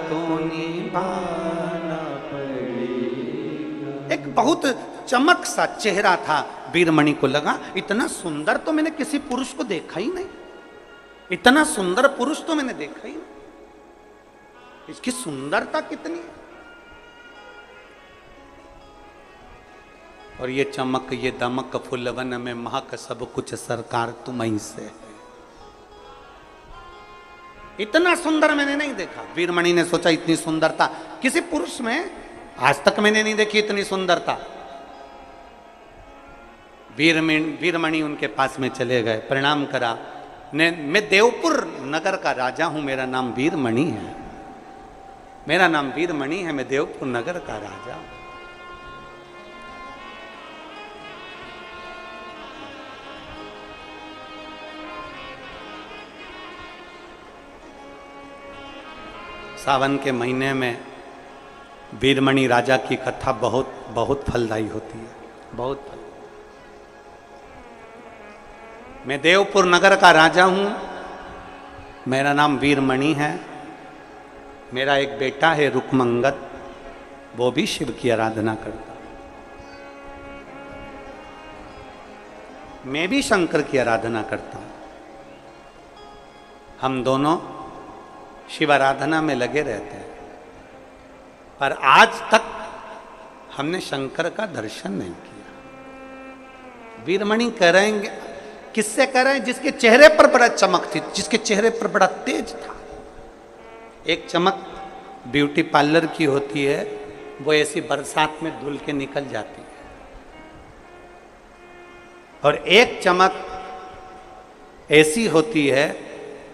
तो निभाना पड़ेगा। एक बहुत चमक सा चेहरा था वीरमणि को, लगा इतना सुंदर तो मैंने किसी पुरुष को देखा ही नहीं, इतना सुंदर पुरुष तो मैंने देखा ही नहीं, इसकी सुंदरता कितनी है। और ये चमक ये दमक फुलवन में महक सब कुछ सरकार तुम्हीं से है। इतना सुंदर मैंने नहीं देखा। वीरमणि ने सोचा इतनी सुंदरता किसी पुरुष में आज तक मैंने नहीं देखी, इतनी सुंदरता। वीरमणि उनके पास में चले गए, प्रणाम करा। मैं देवपुर नगर का राजा हूं, मेरा नाम वीरमणि है, मेरा नाम वीरमणि है, मैं देवपुर नगर का राजा हूं। सावन के महीने में वीरमणि राजा की कथा बहुत बहुत फलदायी होती है, बहुत फल। मैं देवपुर नगर का राजा हूं, मेरा नाम वीरमणि है, मेरा एक बेटा है रुकमंगत, वो भी शिव की आराधना करता है, मैं भी शंकर की आराधना करता हूं। हम दोनों शिव आराधना में लगे रहते हैं, पर आज तक हमने शंकर का दर्शन नहीं किया। वीरमणि कह रहे हैं, किससे कह रहे हैं? जिसके चेहरे पर बड़ा चमक थी, जिसके चेहरे पर बड़ा तेज था। एक चमक ब्यूटी पार्लर की होती है, वो ऐसी बरसात में धुल के निकल जाती है, और एक चमक ऐसी होती है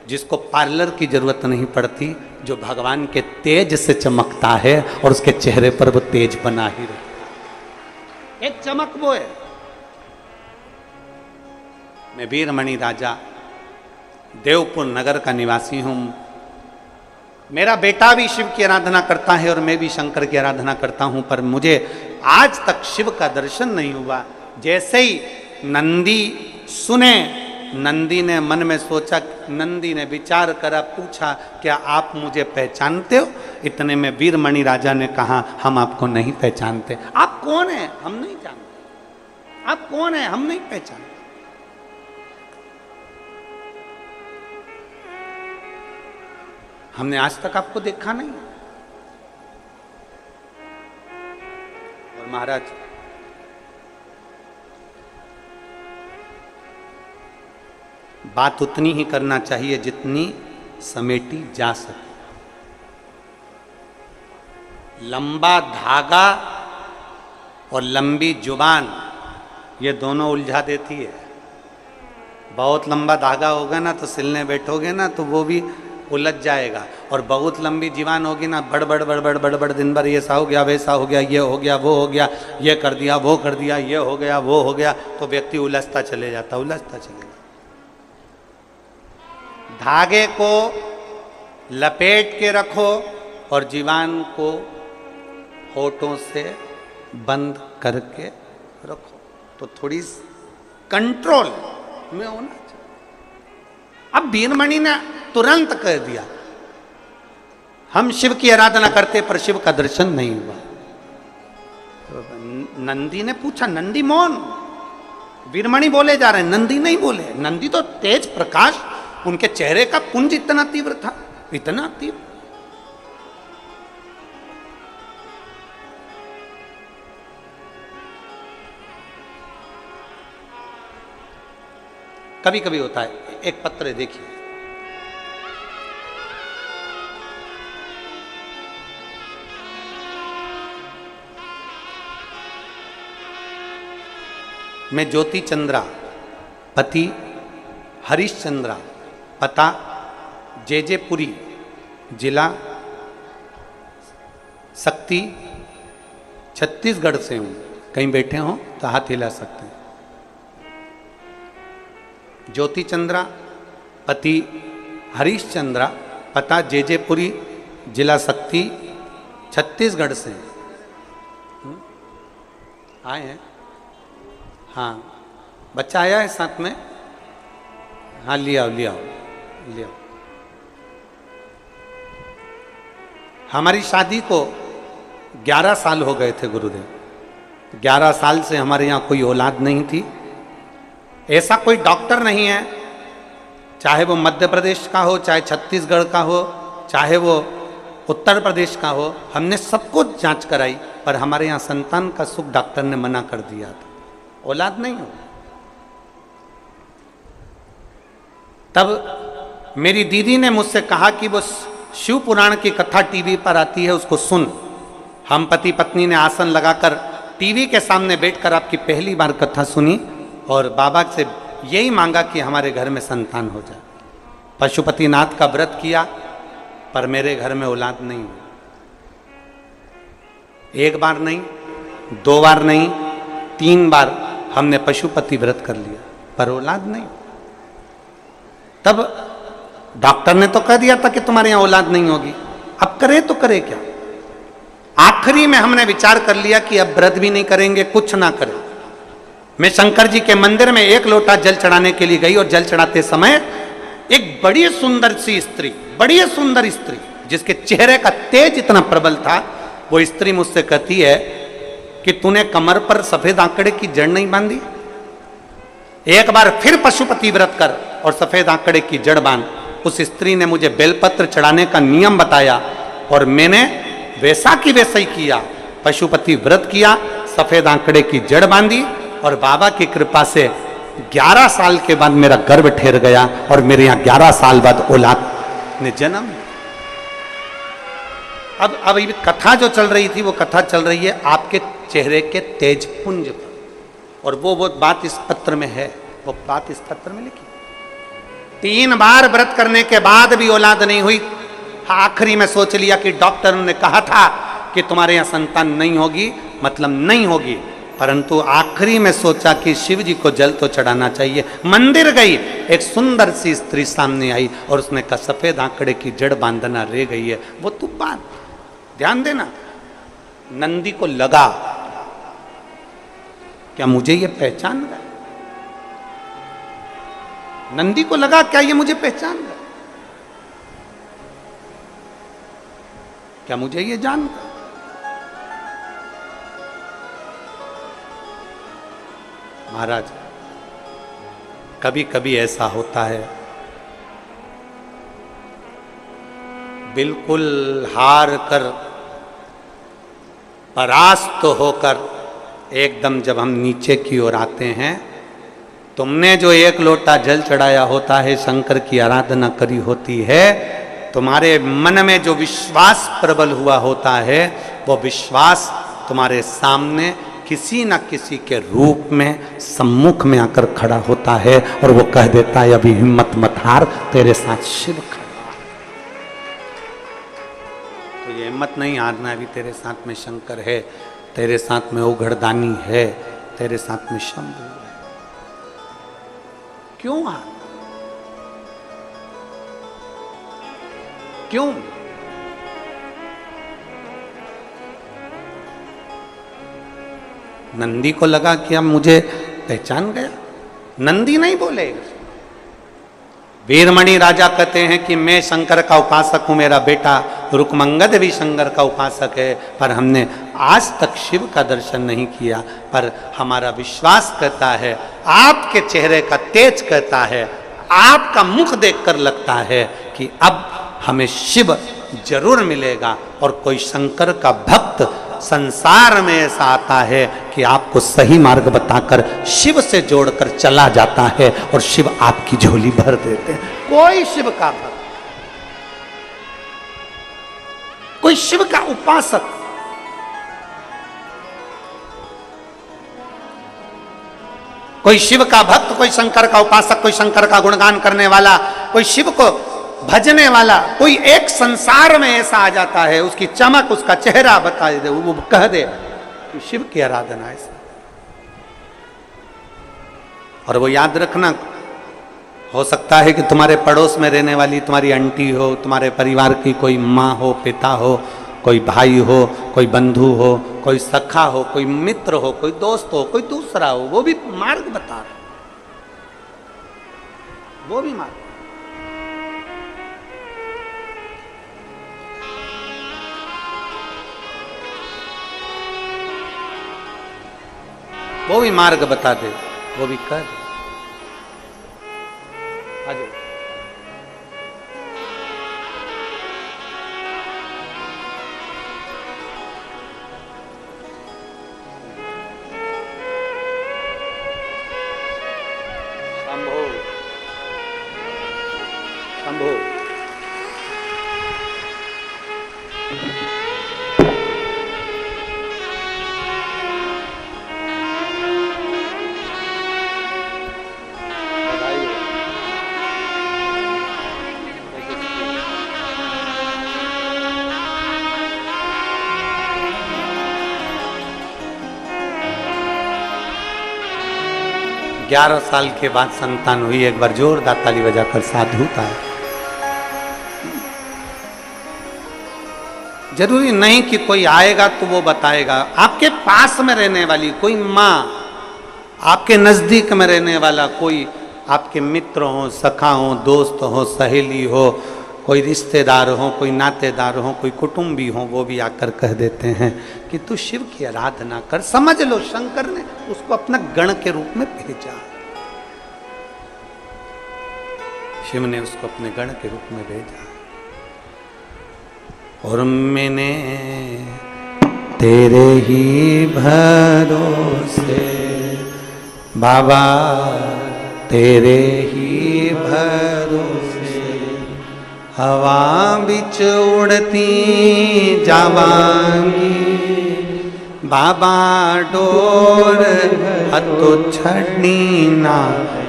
जिसको पार्लर की जरूरत नहीं पड़ती, जो भगवान के तेज से चमकता है और उसके चेहरे पर वो तेज बना ही रहता है। एक चमक वो है। मैं वीरमणि राजा देवपुर नगर का निवासी हूं, मेरा बेटा भी शिव की आराधना करता है और मैं भी शंकर की आराधना करता हूं, पर मुझे आज तक शिव का दर्शन नहीं हुआ। जैसे ही नंदी सुने, नंदी ने मन में सोचा, नंदी ने विचार करा, पूछा क्या आप मुझे पहचानते हो? इतने में वीरमणि राजा ने कहा हम आपको नहीं पहचानते। आप कौन हैं? हम नहीं जानते। आप कौन हैं? हम नहीं पहचानते। हमने आज तक आपको देखा नहीं। और महाराज बात उतनी ही करना चाहिए जितनी समेटी जा सके। लंबा धागा और लंबी जुबान, ये दोनों उलझा देती है। बहुत लंबा धागा होगा ना तो सिलने बैठोगे ना तो वो भी उलझ जाएगा, और बहुत लंबी जीवान होगी ना, बड़बड़ बड़बड़ बड़बड़ दिन भर ये सा हो गया, वैसा हो गया, ये हो गया, वो हो गया, ये कर दिया, वो कर दिया, ये हो गया, वो हो गया, तो व्यक्ति उलझता चले जाता, उलझता चले जाता। धागे को लपेट के रखो और जीवान को होठों से बंद करके रखो, तो थोड़ी कंट्रोल में होना चाहिए। अब वीरमणि ने तुरंत कह दिया हम शिव की आराधना करते पर शिव का दर्शन नहीं हुआ। नंदी ने पूछा, नंदी मौन, वीरमणि बोले जा रहे हैं, नंदी नहीं बोले। नंदी तो तेज प्रकाश, उनके चेहरे का पुंज इतना तीव्र था, इतना तीव्र। कभी कभी होता है, एक पत्र देखिए, मैं ज्योति चंद्रा, पति हरीशचंद्रा, पता जेजेपुरी, जिला शक्ति, छत्तीसगढ़ से हूँ। कहीं बैठे हो तो हाथ हिला सकते हैं। ज्योति चंद्रा, पति हरीश चंद्रा, पता जेजेपुरी, जिला शक्ति, छत्तीसगढ़ से आए हैं। हाँ, बच्चा आया है साथ में? हाँ, लिया लिया लिया। हमारी शादी को 11 साल हो गए थे गुरुदेव। 11 साल से हमारे यहाँ कोई औलाद नहीं थी। ऐसा कोई डॉक्टर नहीं है, चाहे वो मध्य प्रदेश का हो, चाहे छत्तीसगढ़ का हो, चाहे वो उत्तर प्रदेश का हो, हमने सबको जांच कराई, पर हमारे यहाँ संतान का सुख डॉक्टर ने मना कर दिया था, औलाद नहीं हो। तब मेरी दीदी ने मुझसे कहा कि वो शिव पुराण की कथा टीवी पर आती है, उसको सुन। हम पति पत्नी ने आसन लगाकर टीवी के सामने बैठकर आपकी पहली बार कथा सुनी और बाबा से यही मांगा कि हमारे घर में संतान हो जाए। पशुपतिनाथ का व्रत किया, पर मेरे घर में औलाद नहीं हुई। एक बार नहीं, 2 बार नहीं, 3 बार हमने पशुपति व्रत कर लिया, पर औलाद नहीं। तब डॉक्टर ने तो कह दिया था कि तुम्हारे यहां औलाद नहीं होगी, अब करे तो करे क्या। आखिरी में हमने विचार कर लिया कि अब व्रत भी नहीं करेंगे, कुछ ना करें। मैं शंकर जी के मंदिर में 1 लोटा जल चढ़ाने के लिए गई और जल चढ़ाते समय एक बड़ी सुंदर सी स्त्री, बड़ी सुंदर स्त्री, जिसके चेहरे का तेज इतना प्रबल था, वो स्त्री मुझसे कहती है कि तूने कमर पर सफेद आंकड़े की जड़ नहीं बांधी? एक बार फिर पशुपति व्रत कर और सफेद आंकड़े की जड़ बांध। उस स्त्री ने मुझे बेलपत्र चढ़ाने का नियम बताया और मैंने वैसा की वैसा ही किया। पशुपति व्रत किया, सफेद आंकड़े की जड़ बांधी और बाबा की कृपा से 11 साल के बाद मेरा गर्भ ठहर गया और मेरे यहाँ 11 साल बाद औलाद ने जन्म। अब ये कथा जो चल रही थी, वो कथा चल रही है आपके चेहरे के तेज पुंज पर, और वो बात इस पत्र में है, वो बात इस पत्र में लिखी। 3 बार व्रत करने के बाद भी औलाद नहीं हुई। आखिरी में सोच लिया कि डॉक्टर ने कहा था कि तुम्हारे यहाँ संतान नहीं होगी, मतलब नहीं होगी, परंतु आखिरी में सोचा कि शिव जी को जल तो चढ़ाना चाहिए। मंदिर गई, एक सुंदर सी स्त्री सामने आई और उसने कहा सफेद आंकड़े की जड़ बांधना रह गई है, वो तू बांध। ध्यान देना, नंदी को लगा क्या मुझे ये पहचान गया? नंदी को लगा क्या ये मुझे पहचान गया, क्या मुझे ये जान गया? महाराज, कभी कभी ऐसा होता है, बिल्कुल हार कर, परास्त होकर एकदम जब हम नीचे की ओर आते हैं, तुमने जो 1 लोटा जल चढ़ाया होता है, शंकर की आराधना करी होती है, तुम्हारे मन में जो विश्वास प्रबल हुआ होता है, वो विश्वास तुम्हारे सामने किसी न किसी के रूप में सम्मुख में आकर खड़ा होता है और वो कह देता है अभी हिम्मत मत हार, तेरे साथ शिव खड़ा है। तो ये हिम्मत नहीं हारना, अभी तेरे साथ में शंकर है, तेरे साथ में ओघड़दानी है, तेरे साथ में शंभु है। क्यों हार? क्यों? नंदी को लगा कि अब मुझे पहचान गया। नंदी नहीं बोले। वीरमणि राजा कहते हैं कि मैं शंकर का उपासक हूं, मेरा बेटा रुकमंगद भी शंकर का उपासक है, पर हमने आज तक शिव का दर्शन नहीं किया। पर हमारा विश्वास कहता है, आपके चेहरे का तेज कहता है, आपका मुख देखकर लगता है कि अब हमें शिव जरूर मिलेगा। और कोई शंकर का भक्त संसार में ऐसा आता है कि आपको सही मार्ग बताकर शिव से जोड़कर चला जाता है और शिव आपकी झोली भर देते हैं। कोई शिव का भक्त, कोई शिव का उपासक, कोई शिव का भक्त, कोई शंकर का उपासक, कोई शंकर का गुणगान करने वाला, कोई शिव को भजने वाला, कोई एक संसार में ऐसा आ जाता है, उसकी चमक, उसका चेहरा बता दे, वो कह दे कि शिव की आराधना ऐसा। और वो याद रखना, हो सकता है कि तुम्हारे पड़ोस में रहने वाली तुम्हारी आंटी हो, तुम्हारे परिवार की कोई माँ हो, पिता हो, कोई भाई हो, कोई बंधु हो, कोई सखा हो, कोई मित्र हो, कोई दोस्त हो, कोई दूसरा हो, वो भी मार्ग बता रहे, वो भी मार्ग, वो भी मार्ग बता दे, वो भी कर। आ जाओ। शंभो शंभो। बधाई हो। 11 साल के बाद संतान हुई, एक बार जोरदार ताली बजाकर साधु था। जरूरी नहीं कि कोई आएगा तो वो बताएगा, आपके पास में रहने वाली कोई माँ, आपके नजदीक में रहने वाला कोई, आपके मित्र हो, सखा हो, दोस्त हो, सहेली हो, कोई रिश्तेदार हो, कोई नातेदार हो, कोई कुटुंबी हो, वो भी आकर कह देते हैं कि तू शिव की आराधना कर। समझ लो शंकर ने उसको अपना गण के रूप में भेजा, शिव ने उसको अपने गण के रूप में भेजा। और मैंने तेरे ही भरोसे बाबा, तेरे ही भरोसे हवा बिच उड़ती जावांगी बाबा, डोर हथो छड़नी ना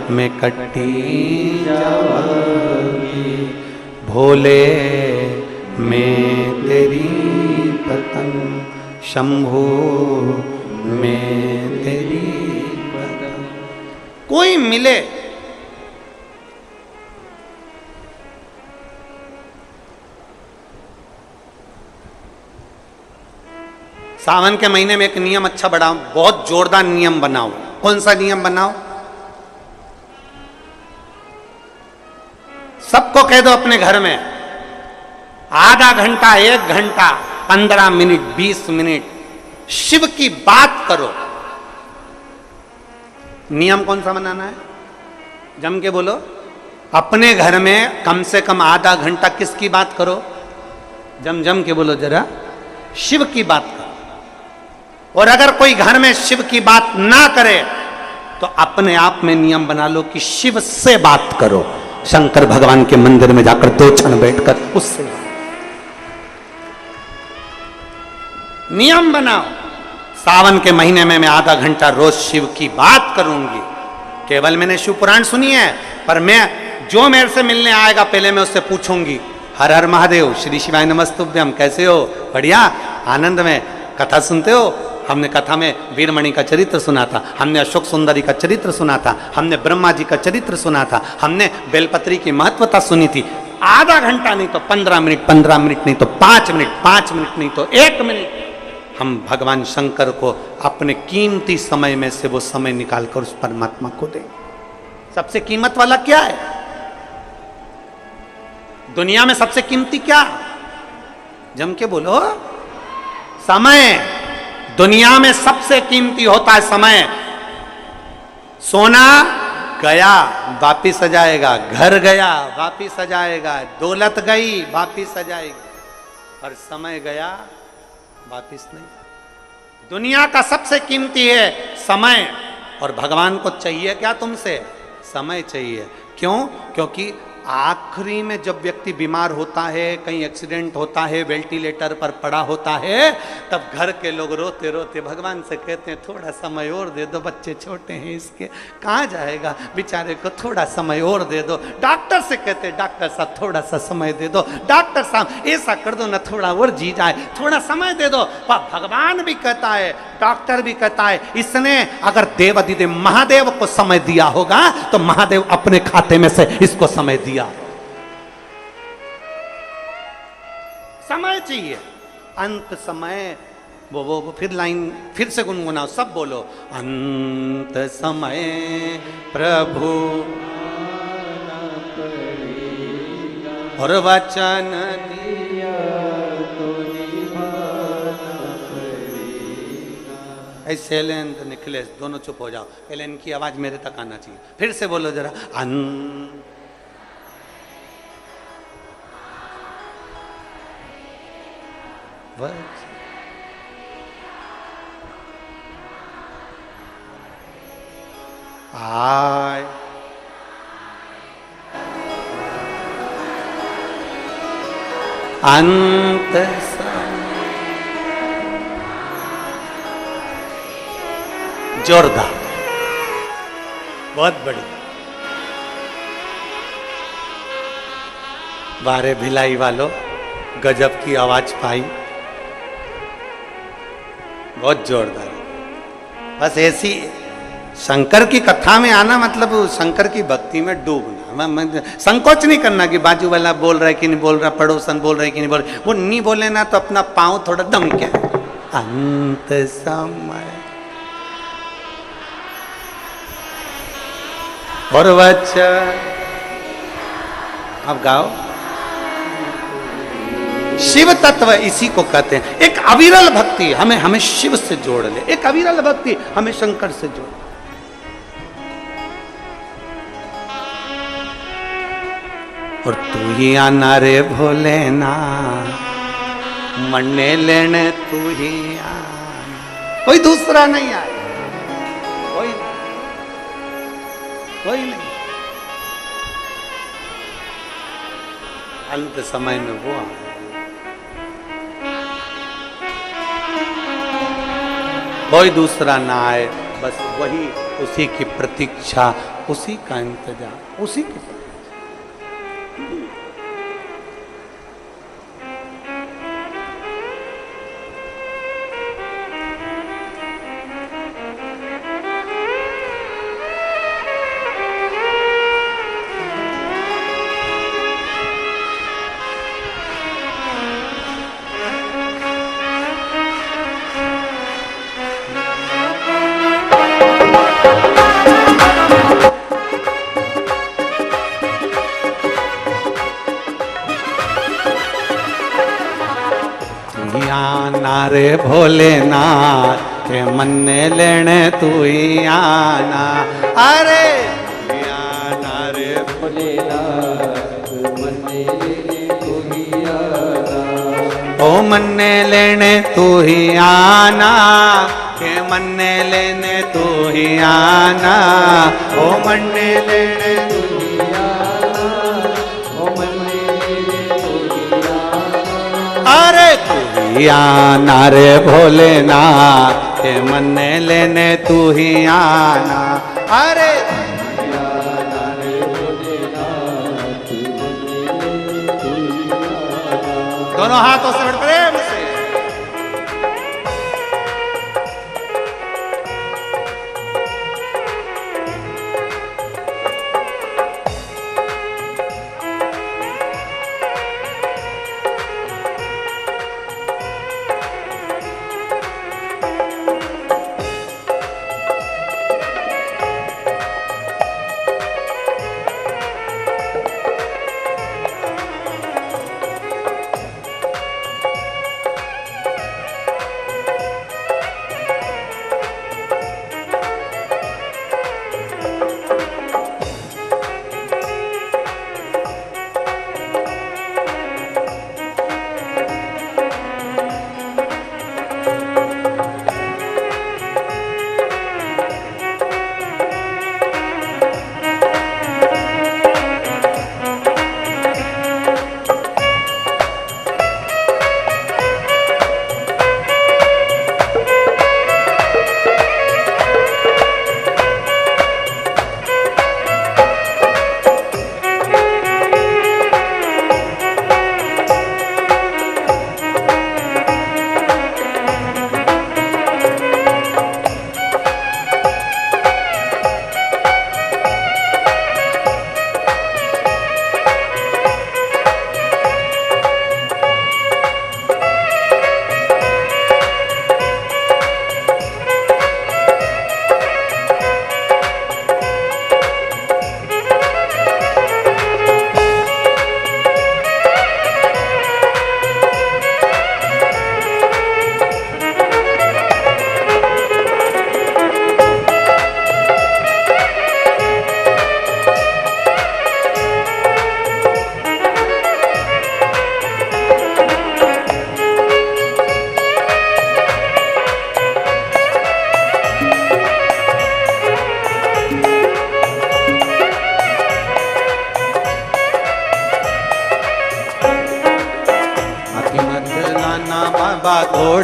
मैं कट्टी जावांगी। भोले मैं तेरी पतंग, शंभू मैं तेरी पतंग। कोई मिले सावन के महीने में एक नियम अच्छा बढ़ाओ, बहुत जोरदार नियम बनाओ। कौन सा नियम बनाओ? सबको कह दो अपने घर में आधा घंटा, 1 घंटा, 15 मिनट, 20 मिनट शिव की बात करो। नियम कौन सा बनाना है? जम के बोलो। अपने घर में कम से कम आधा घंटा किसकी बात करो? जम के बोलो जरा, शिव की बात करो। और अगर कोई घर में शिव की बात ना करे तो अपने आप में नियम बना लो कि शिव से बात करो। शंकर भगवान के मंदिर में जाकर 2 क्षण बैठकर उससे नियम बनाओ। सावन के महीने में मैं आधा घंटा रोज शिव की बात करूंगी। केवल मैंने शिव पुराण सुनी है, पर मैं जो मेरे से मिलने आएगा पहले मैं उससे पूछूंगी, हर हर महादेव, श्री शिवाय नमस्तुभ्यम, कैसे हो? बढ़िया, आनंद में। कथा सुनते हो? हमने कथा में वीरमणि का चरित्र सुना था, हमने अशोक सुंदरी का चरित्र सुना था, हमने ब्रह्मा जी का चरित्र सुना था, हमने बेलपत्री की महत्वता सुनी थी। आधा घंटा नहीं तो 15 मिनट, 15 मिनट नहीं तो 5 मिनट, 5 मिनट नहीं तो 1 मिनट हम भगवान शंकर को अपने कीमती समय में से वो समय निकालकर उस परमात्मा को दें। सबसे कीमत वाला क्या है दुनिया में? सबसे कीमती क्या? जम के बोलो, समय। दुनिया में सबसे कीमती होता है समय। सोना गया वापिस आ जाएगा, घर गया वापिस आ जाएगा, दौलत गई वापिस आ जाएगी, और समय गया वापिस नहीं। दुनिया का सबसे कीमती है समय। और भगवान को चाहिए क्या तुमसे? समय चाहिए। क्यों? क्योंकि आखिरी में जब व्यक्ति बीमार होता है, कहीं एक्सीडेंट होता है, वेंटिलेटर पर पड़ा होता है, तब घर के लोग रोते रोते भगवान से कहते हैं थोड़ा समय और दे दो, बच्चे छोटे हैं इसके, कहाँ जाएगा बेचारे को, थोड़ा समय और दे दो। डॉक्टर से कहते हैं डॉक्टर साहब थोड़ा सा समय दे दो, डॉक्टर साहब ऐसा कर दो ना, थोड़ा और जी जाए, थोड़ा समय दे दो। पर भगवान भी कहता है, डॉक्टर भी कहता है, इसने अगर देव अधिदेव महादेव को समय दिया होगा तो महादेव अपने खाते में से इसको समय दिया। समय चाहिए, अंत समय। वो फिर लाइन फिर से गुनगुनाओ, सब बोलो। अंत समय प्रभु और वचन दिया तो ऐसे एलेन तो निखिलेश दोनों चुप हो जाओ, एलेन की आवाज मेरे तक आना चाहिए। फिर से बोलो जरा। आय अंत जोरदार, बहुत बड़ी। बारे भिलाई वालों, गजब की आवाज पाई, बहुत जोरदार। बस ऐसी शंकर की कथा में आना मतलब शंकर की भक्ति में डूबना। संकोच नहीं करना कि बाजू वाला बोल रहा है कि नहीं बोल रहा, पड़ोसन बोल रहा है कि नहीं बोल रहा। वो नहीं बोले ना तो अपना पांव थोड़ा दम क्या। अंत समय और वचन। अब गाओ। शिव तत्व इसी को कहते हैं। एक अविरल भक्ति हमें शिव से जोड़ ले, एक अविरल भक्ति हमें शंकर से जोड़। और तू ही आना रे भोलेना, मरने लेने तू ही आना, कोई दूसरा नहीं आए, कोई नहीं। अंत समय में वो आए। कोई दूसरा ना आए, बस वही, उसी की प्रतीक्षा, उसी का इंतजार, उसी की। रे भोलेनाथ के मन्ने लेने तू ही आना। अरे आना रे भोलेनाथ मन्ने लेने तू ही आना। ओ मन्ने लेने तू ही आना, के मन्ने लेने तू ही आना। ओ मन्ने लेने तू ही आना, ओ मन्ने लेने तू ही आना। अरे आना रे भोलेनाथ के मन्ने लेने तू ही आना। अरे आना रे भोलेनाथ के मन्ने लेने तू ही आना। दोनों हाथों से प्रेम से।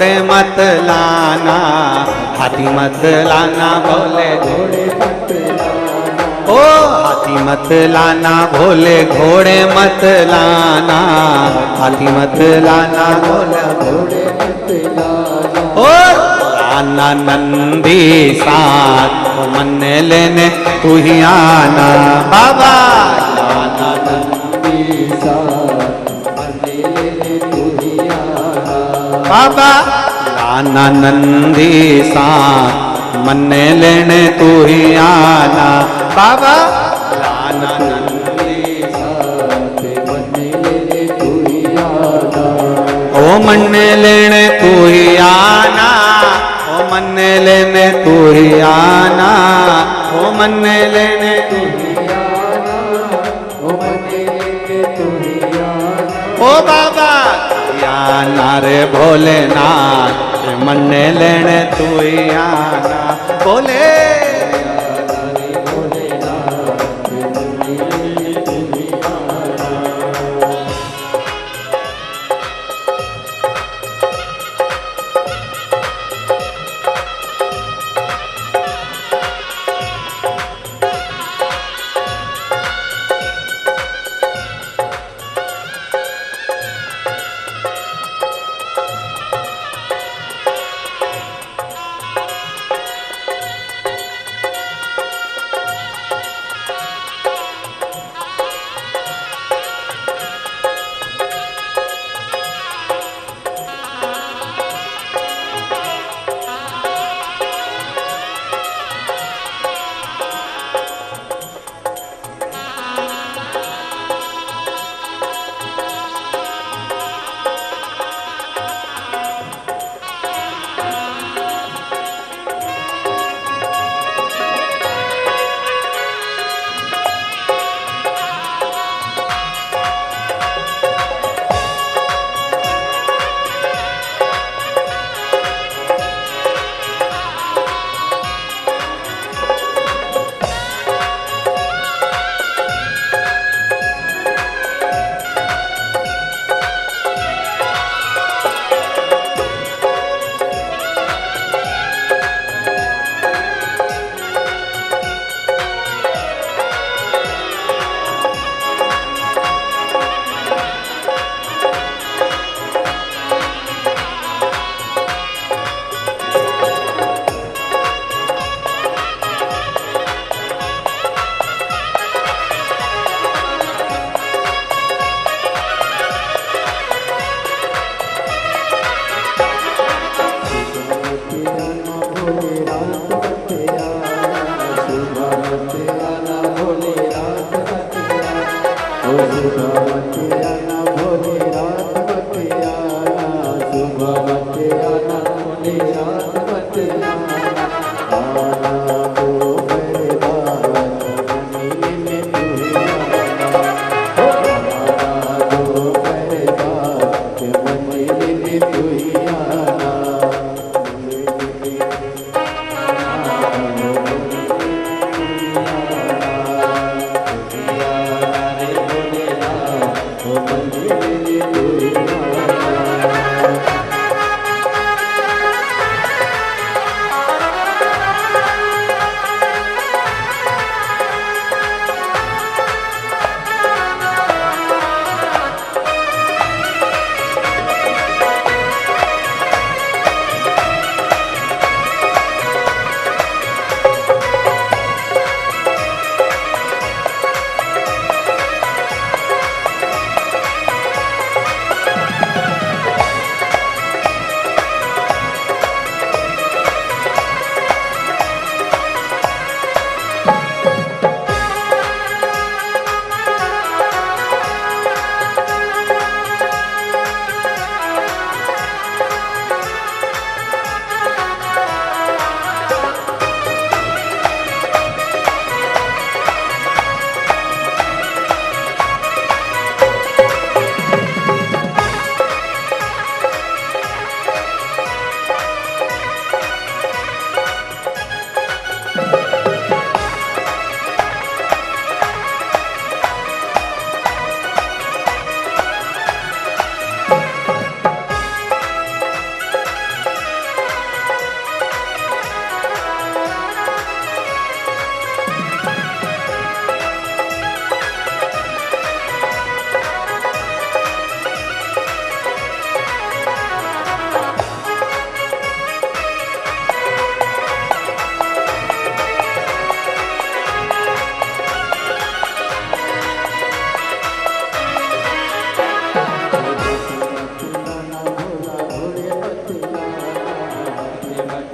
घोड़े मत लाना, हाथी मत लाना बोले घोड़े मत लाना। ओ हाथी मत लाना भोले घोड़े मत लाना, हाथी मत लाना बोले घोड़े मत लाना। ओ लाना नंदी साथ मन लेने तू ही आना बाबा, लाना नंदी साथ मन लेने तू ही आना बाबा, लाना नंदी साथ मन लेने तू ही आना बाबा, लाना नंदी साथ मन लेने तू ही आना। ओ मन लेने तू ही आना, ओ मन लेने तू ही आना, ओ मन लेने तू ही आना, ओ मन लेने तू ही आना। ओ बाबा आना रे भोलेनाथ, मन लेने तू ही आना बोले।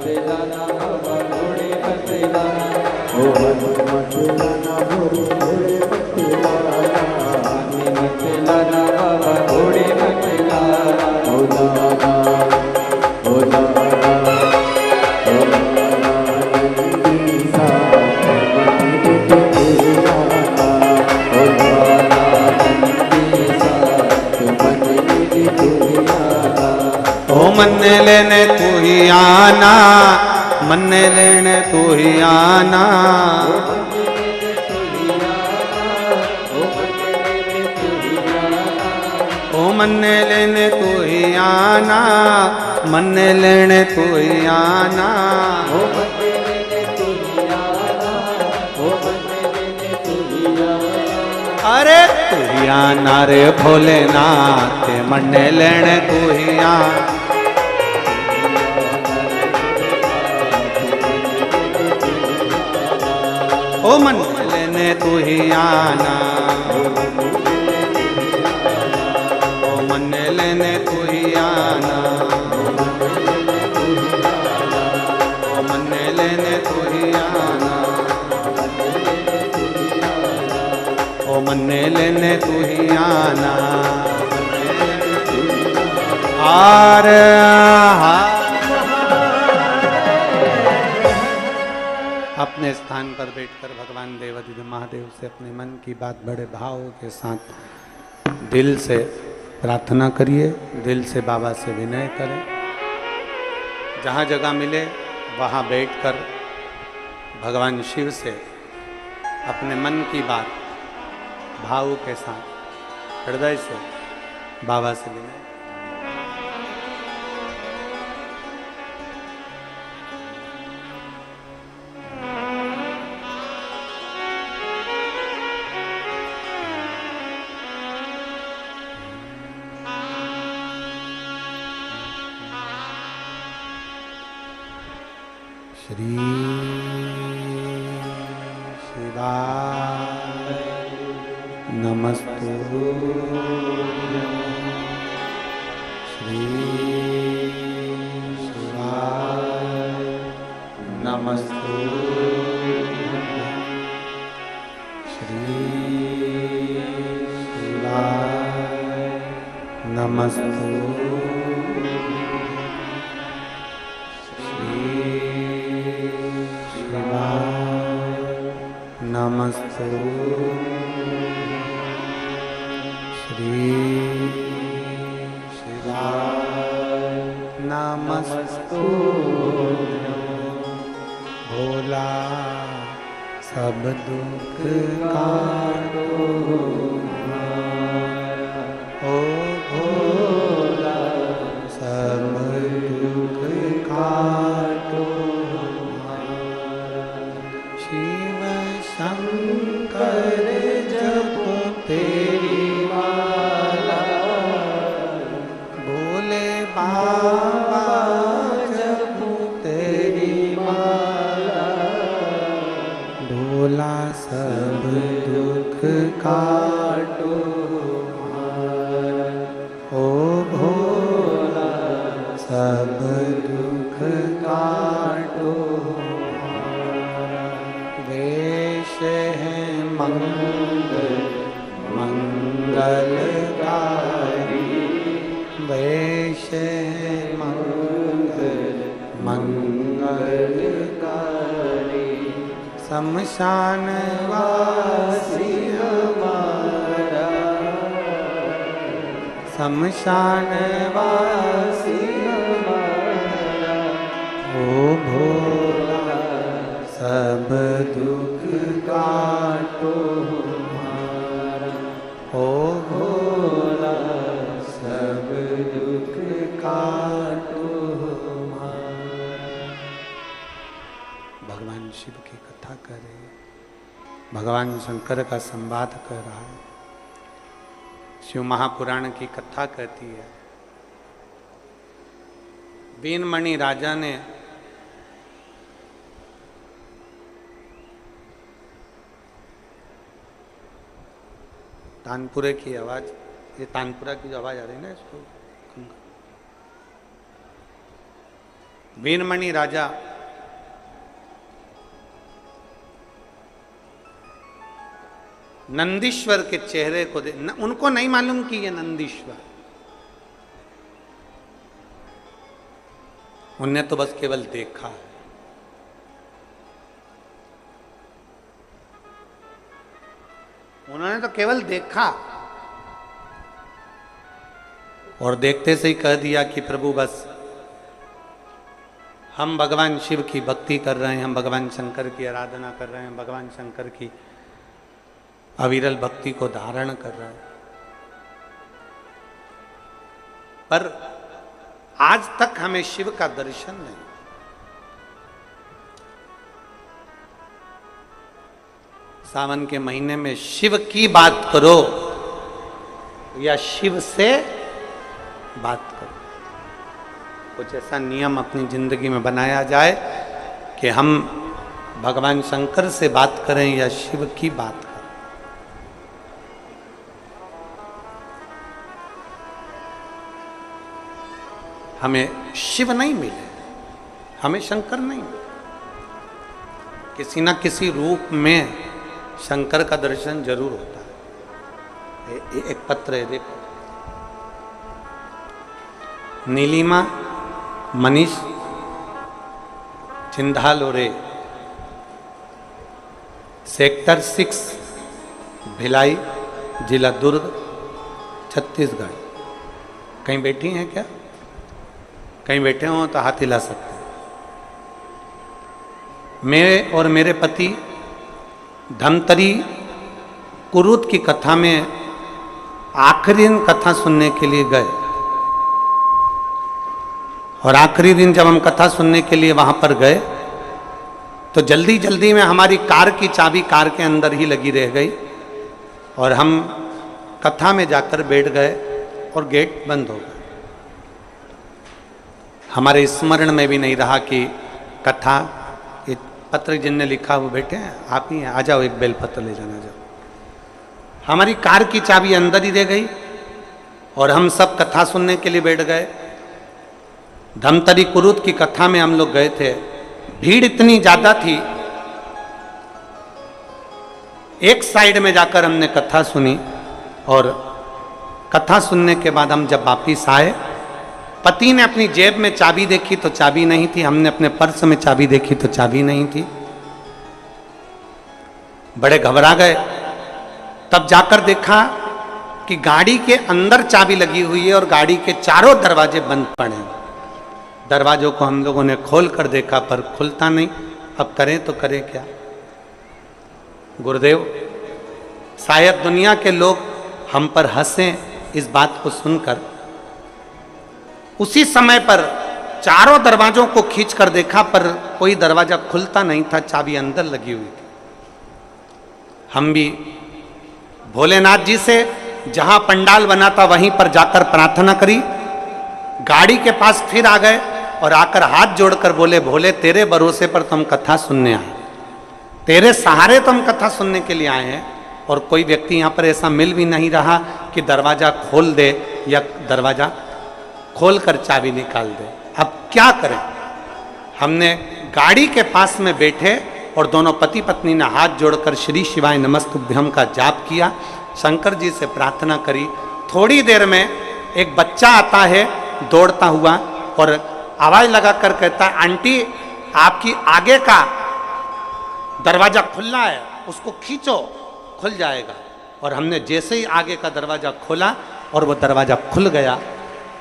लाना बाबा घोड़े मत लाना, ओ हाथी मत लाना घोड़े मत लाना, हाथी मत लाना बाबा घोड़े मत लाना, ओ लाना ओ लाना ओ लाना नंदी सा मंदिर के लाना, ओ लाना नंदी सा मंदिर के लाना, ओ मन लेने तू ही आना, मन लेने तू ही आना, ओ मन लेने तू ही आना, मन लेने तू ही आना, अरे तू ही आना रे भोलेनाथ, मन लेने तू ही आना, ओ मन लेने तू ही आना, ओ मन लेने तू ही आना, ओ मन लेने तू ही आना, ओ मन लेने तू ही आना, आर अपने स्थान पर बैठकर भगवान देवाधिदेव महादेव से अपने मन की बात बड़े भाव के साथ दिल से प्रार्थना करिए, दिल से बाबा से विनय करें। जहाँ जगह मिले वहाँ बैठकर भगवान शिव से अपने मन की बात भाव के साथ हृदय से बाबा से विनय। श्री शिवाय नमस्तुभ्यं, श्री शिवाय नमस्तुभ्यं, श्री शिवाय नमस्तुभ्यं, नमस्ते श्री शिवाय नमस्तुभ्यं, भोला सब दुख काटो, ओ भोला सब दुख काटो, शंकर जप तेरी माला, भोले बाबा जप तेरी माला, भोला सब दुख काटो, ओ भोला सब दुख काटो, है मंगलकारी, वैश मंगलकारी, शमशान वासी हमारा, शमशान वासी हमारा, ओ भोला सब दुख काटो हमारा, ओ भोला सब दुख काटो हमारा। भगवान शिव की कथा करे, भगवान शंकर का संवाद कर रहा है। शिव महापुराण की कथा कहती है, बीनमणि राजा ने तानपुरे की आवाज, ये तानपुरा की जो आवाज आ रही है ना इसको, वीरमणि राजा नंदीश्वर के चेहरे को उनको नहीं मालूम कि ये नंदीश्वर, उनने तो बस केवल देखा है। उन्होंने तो केवल देखा और देखते से ही कह दिया कि प्रभु बस हम भगवान शिव की भक्ति कर रहे हैं, हम भगवान शंकर की आराधना कर रहे हैं, भगवान शंकर की अविरल भक्ति को धारण कर रहे हैं। पर आज तक हमें शिव का दर्शन नहीं। सावन के महीने में शिव की बात करो या शिव से बात करो, कुछ ऐसा नियम अपनी जिंदगी में बनाया जाए कि हम भगवान शंकर से बात करें या शिव की बात करें। हमें शिव नहीं मिले, हमें शंकर नहीं मिले, किसी ना किसी रूप में शंकर का दर्शन जरूर होता है। एक पत्र है, देखो, नीलिमा मनीष चिंधालोरे, सेक्टर 6, भिलाई, जिला दुर्ग, छत्तीसगढ़। कहीं बैठी हैं क्या? कहीं बैठे हो तो हाथ हिला सकते हैं। मैं और मेरे पति धमतरी कुरूत की कथा में आखिरी दिन कथा सुनने के लिए गए, और आखिरी दिन जब हम कथा सुनने के लिए वहां पर गए तो जल्दी जल्दी में हमारी कार की चाबी कार के अंदर ही लगी रह गई और हम कथा में जाकर बैठ गए और गेट बंद हो गए। हमारे स्मरण में भी नहीं रहा कि कथा, ये पत्र जिनने लिखा वो बैठे हैं, आप ही हैं, आ जाओ एक बेलपत्र ले जाना, जाओ। हमारी कार की चाबी अंदर ही रह गई और हम सब कथा सुनने के लिए बैठ गए। धमतरी कुरूत की कथा में हम लोग गए थे, भीड़ इतनी ज्यादा थी, एक साइड में जाकर हमने कथा सुनी और कथा सुनने के बाद हम जब वापिस आए, पति ने अपनी जेब में चाबी देखी तो चाबी नहीं थी, हमने अपने पर्स में चाबी देखी तो चाबी नहीं थी। बड़े घबरा गए। तब जाकर देखा कि गाड़ी के अंदर चाबी लगी हुई है और गाड़ी के चारों दरवाजे बंद पड़े हैं। दरवाजों को हम लोगों ने खोल कर देखा पर खुलता नहीं। अब करें तो करें क्या? गुरुदेव, शायद दुनिया के लोग हम पर हंसें इस बात को सुनकर। उसी समय पर चारों दरवाजों को खींच कर देखा पर कोई दरवाजा खुलता नहीं था, चाबी अंदर लगी हुई थी। हम भी भोलेनाथ जी से जहां पंडाल बना था वहीं पर जाकर प्रार्थना करी, गाड़ी के पास फिर आ गए और आकर हाथ जोड़कर बोले, भोले तेरे भरोसे पर तो हम कथा सुनने आए, तेरे सहारे तो हम कथा सुनने के लिए आए हैं, और कोई व्यक्ति यहाँ पर ऐसा मिल भी नहीं रहा कि दरवाजा खोल दे या दरवाजा खोलकर चाबी निकाल दे। अब क्या करें? हमने गाड़ी के पास में बैठे और दोनों पति पत्नी ने हाथ जोड़कर श्री शिवाय नमस्तुभ्यम का जाप किया, शंकर जी से प्रार्थना करी। थोड़ी देर में एक बच्चा आता है दौड़ता हुआ और आवाज लगाकर कहता है, आंटी आपकी आगे का दरवाजा खुला है, उसको खींचो खुल जाएगा। और हमने जैसे ही आगे का दरवाजा खोला और वो दरवाजा खुल गया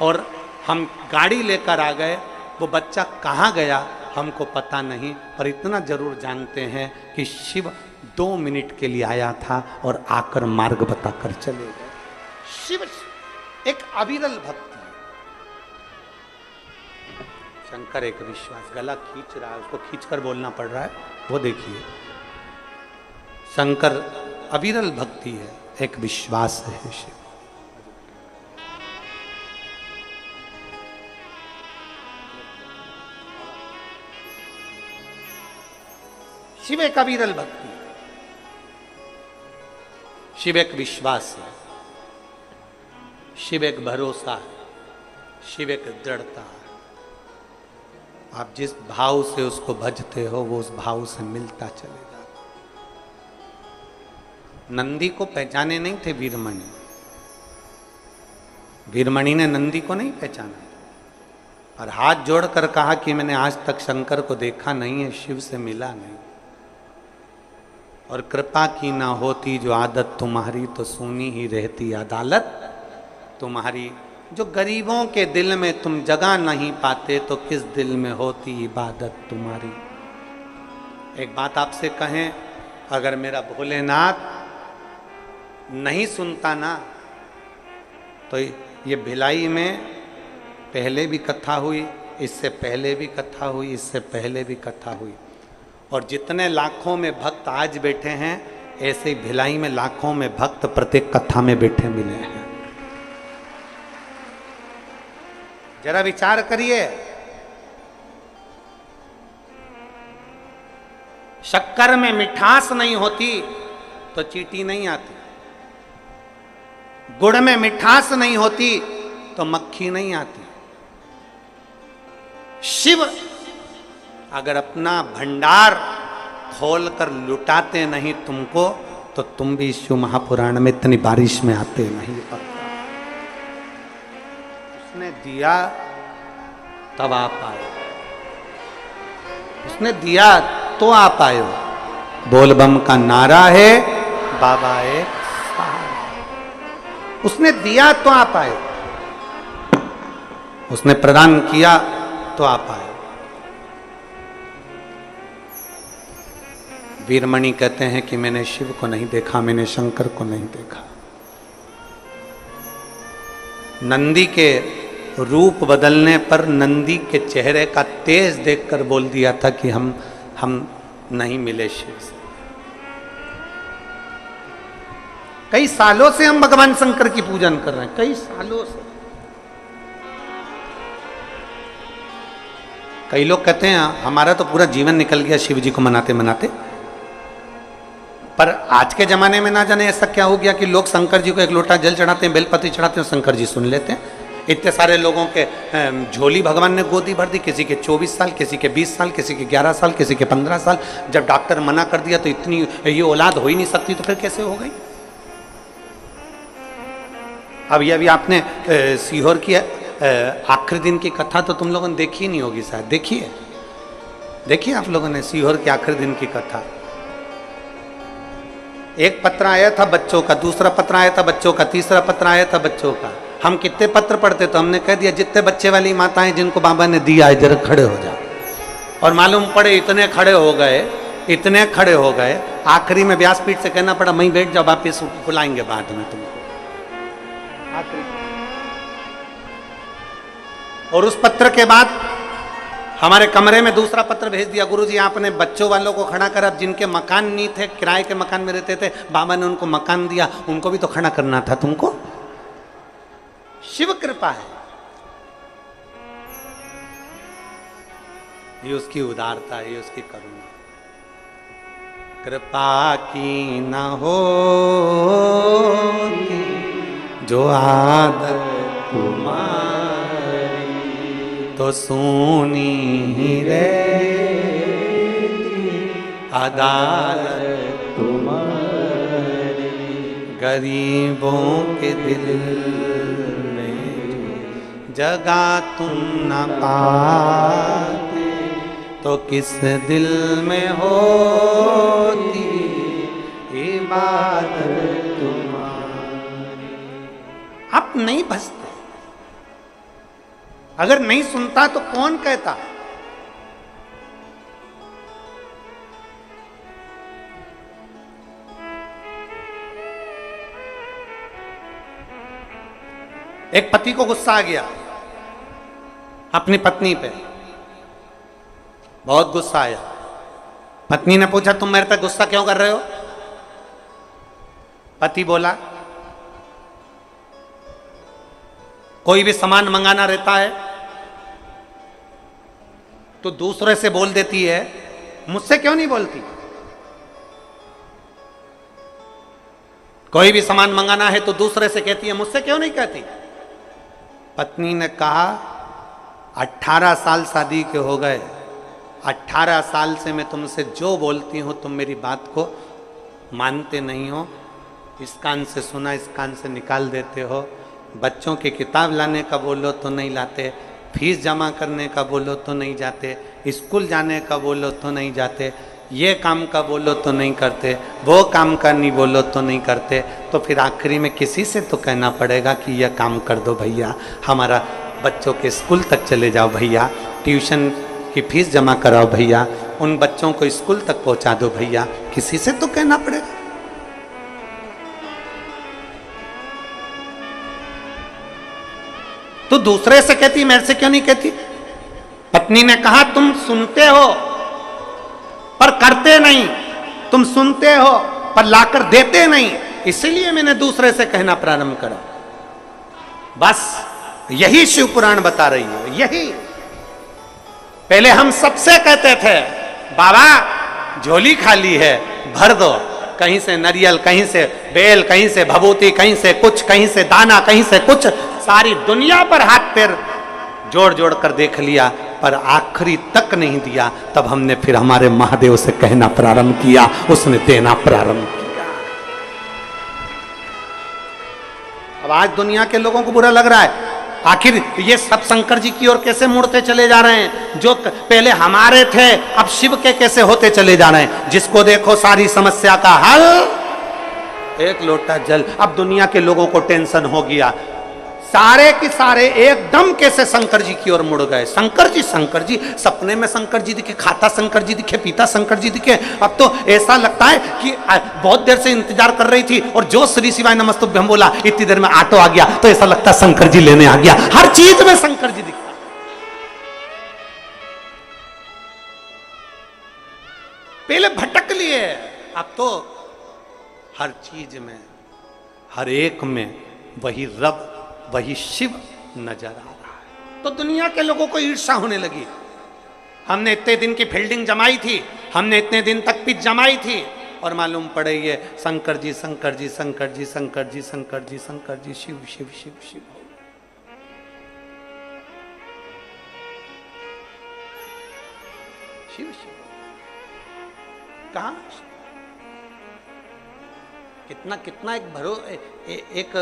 और हम गाड़ी लेकर आ गए। वो बच्चा कहाँ गया हमको पता नहीं, पर इतना जरूर जानते हैं कि शिव 2 मिनट के लिए आया था और आकर मार्ग बताकर चले गए। शिव एक अविरल भक्ति है। शंकर एक विश्वास, गला खींच रहा है, उसको खींचकर बोलना पड़ रहा है, वो देखिए। शंकर अविरल भक्ति है, एक विश्वास है शिव। शिव एक अविरल भक्ति है, शिव एक विश्वास है, शिव एक भरोसा है, शिव एक दृढ़ता है। आप जिस भाव से उसको भजते हो वो उस भाव से मिलता चलेगा। नंदी को पहचाने नहीं थे वीरमणि, वीरमणि ने नंदी को नहीं पहचाना और हाथ जोड़कर कहा कि मैंने आज तक शंकर को देखा नहीं है, शिव से मिला नहीं, और कृपा की ना होती जो आदत तुम्हारी तो सुनी ही रहती अदालत तुम्हारी। जो गरीबों के दिल में तुम जगह नहीं पाते तो किस दिल में होती इबादत तुम्हारी। एक बात आपसे कहें, अगर मेरा भोलेनाथ नहीं सुनता ना तो ये भिलाई में पहले भी कथा हुई, इससे पहले भी कथा हुई, इससे पहले भी कथा हुई, और जितने लाखों में भक्त आज बैठे हैं ऐसे ही भिलाई में लाखों में भक्त प्रत्येक कथा में बैठे मिले हैं। जरा विचार करिए, शक्कर में मिठास नहीं होती तो चींटी नहीं आती, गुड़ में मिठास नहीं होती तो मक्खी नहीं आती। शिव अगर अपना भंडार खोलकर लुटाते नहीं तुमको तो तुम भी शिव महापुराण में इतनी बारिश में आते नहीं। उसने दिया तब आप आए, उसने दिया तो आप आए हो। बोलबम का नारा है, बाबा एक सहारा। उसने दिया तो आप आए, उसने प्रदान किया तो आप आए। वीरमणि कहते हैं कि मैंने शिव को नहीं देखा, मैंने शंकर को नहीं देखा। नंदी के रूप बदलने पर नंदी के चेहरे का तेज देखकर बोल दिया था कि हम नहीं मिले शिव से। कई सालों से हम भगवान शंकर की पूजन कर रहे हैं, कई सालों से। कई लोग कहते हैं हमारा तो पूरा जीवन निकल गया शिव जी को मनाते मनाते, पर आज के जमाने में ना जाने ऐसा क्या हो गया कि लोग शंकर जी को एक लोटा जल चढ़ाते हैं, बेलपत्री चढ़ाते हैं, शंकर जी सुन लेते हैं। इतने सारे लोगों के झोली भगवान ने गोदी भर दी, किसी के 24 साल, किसी के 20 साल, किसी के 11 साल, किसी के 15 साल। जब डॉक्टर मना कर दिया तो इतनी ये औलाद हो ही नहीं सकती, तो फिर कैसे हो गई। अब ये अभी आपने सीहोर की आखिरी दिन की कथा तो तुम लोगों ने देखी नहीं होगी शायद, देखिए देखिए आप लोगों ने सीहोर के आखिरी दिन की कथा। एक पत्र आया था बच्चों का, दूसरा पत्र आया था बच्चों का, तीसरा पत्र आया था बच्चों का। हम कितने पत्र पढ़ते तो हमने कह दिया जितने बच्चे वाली माताएं जिनको बाबा ने दिया है जरा खड़े हो जाओ, और मालूम पड़े इतने खड़े हो गए, इतने खड़े हो गए। आखिरी में व्यासपीठ से कहना पड़ा वहीं बैठ जाओ, वापिस बुलाएंगे बाद में तुमको। और उस पत्र के बाद हमारे कमरे में दूसरा पत्र भेज दिया, गुरुजी आपने बच्चों वालों को खड़ा कर, अब जिनके मकान नहीं थे, किराए के मकान में रहते थे, बाबा ने उनको मकान दिया, उनको भी तो खड़ा करना था तुमको। शिव कृपा है, ये उसकी उदारता है, ये उसकी करुणा। कृपा की न हो जो आदत तुम्हारी तो सुनी ही रहती अदालत तुम्हारी। गरीबों के दिल में जगह तुम न पाते तो किस दिल में होती इबादत तुम्हारी। आप नहीं बसते, अगर नहीं सुनता तो कौन कहता। एक पति को गुस्सा आ गया अपनी पत्नी पे, बहुत गुस्सा आया। पत्नी ने पूछा तुम मेरे पे गुस्सा क्यों कर रहे हो? पति बोला कोई भी सामान मंगाना रहता है तो दूसरे से बोल देती है, मुझसे क्यों नहीं बोलती? कोई भी सामान मंगाना है तो दूसरे से कहती है, मुझसे क्यों नहीं कहती? पत्नी ने कहा 18 साल शादी के हो गए, 18 साल से मैं तुमसे जो बोलती हूँ तुम मेरी बात को मानते नहीं हो। इस कान से सुना इस कान से निकाल देते हो। बच्चों की किताब लाने का बोलो तो नहीं लाते, फीस जमा करने का बोलो तो नहीं जाते, स्कूल जाने का बोलो तो नहीं जाते, ये काम का बोलो तो नहीं करते, वो काम का नहीं बोलो तो नहीं करते। तो फिर आखिरी में किसी से तो कहना पड़ेगा कि यह काम कर दो भैया, हमारा बच्चों के स्कूल तक चले जाओ भैया, ट्यूशन की फीस जमा कराओ भैया, उन बच्चों को स्कूल तक पहुंचा दो भैया, किसी से तो कहना पड़ेगा। तो दूसरे से कहती, मेरे से क्यों नहीं कहती? पत्नी ने कहा तुम सुनते हो पर करते नहीं, तुम सुनते हो पर लाकर देते नहीं, इसीलिए मैंने दूसरे से कहना प्रारंभ करा। बस यही शिव पुराण बता रही है। यही पहले हम सबसे कहते थे बाबा झोली खाली है भर दो, कहीं से नारियल, कहीं से बेल, कहीं से भभूति, कहीं से कुछ, कहीं से दाना, कहीं से कुछ, सारी दुनिया पर हाथ पैर जोड़ जोड़ कर देख लिया पर आखिरी तक नहीं दिया। तब हमने फिर हमारे महादेव से कहना प्रारंभ किया, उसने देना प्रारंभ किया। अब आज दुनिया के लोगों को बुरा लग रहा है, आखिर ये सब शंकर जी की ओर कैसे मुड़ते चले जा रहे हैं? जो पहले हमारे थे अब शिव के कैसे होते चले जा रहे हैं? जिसको देखो सारी समस्या का हल एक लोटा जल। अब दुनिया के लोगों को टेंशन हो गया, सारे के सारे एकदम कैसे शंकर जी की ओर मुड़ गए। शंकर जी सपने में शंकर जी दिखे, खाता शंकर जी दिखे, पीता शंकर जी दिखे। अब तो ऐसा लगता है कि बहुत देर से इंतजार कर रही थी और जो श्री शिवाय नमस्तुभ्यं बोला इतनी देर में ऑटो आ गया, तो ऐसा लगता है शंकर जी लेने आ गया। हर चीज में शंकर जी दिखता। पहले भटक लिए, अब तो हर चीज में, हर एक में वही रब, वही शिव नजर आ रहा है। तो दुनिया के लोगों को ईर्ष्या होने लगी। हमने इतने दिन की फील्डिंग जमाई थी, हमने इतने दिन तक पिच जमाई थी, और मालूम पड़े ये शंकर जी शंकर जी शंकर जी शंकर जी शंकर जी शंकर जी शिव शिव शिव शिव। शिव शिव कहां? कितना कितना एक भरो एक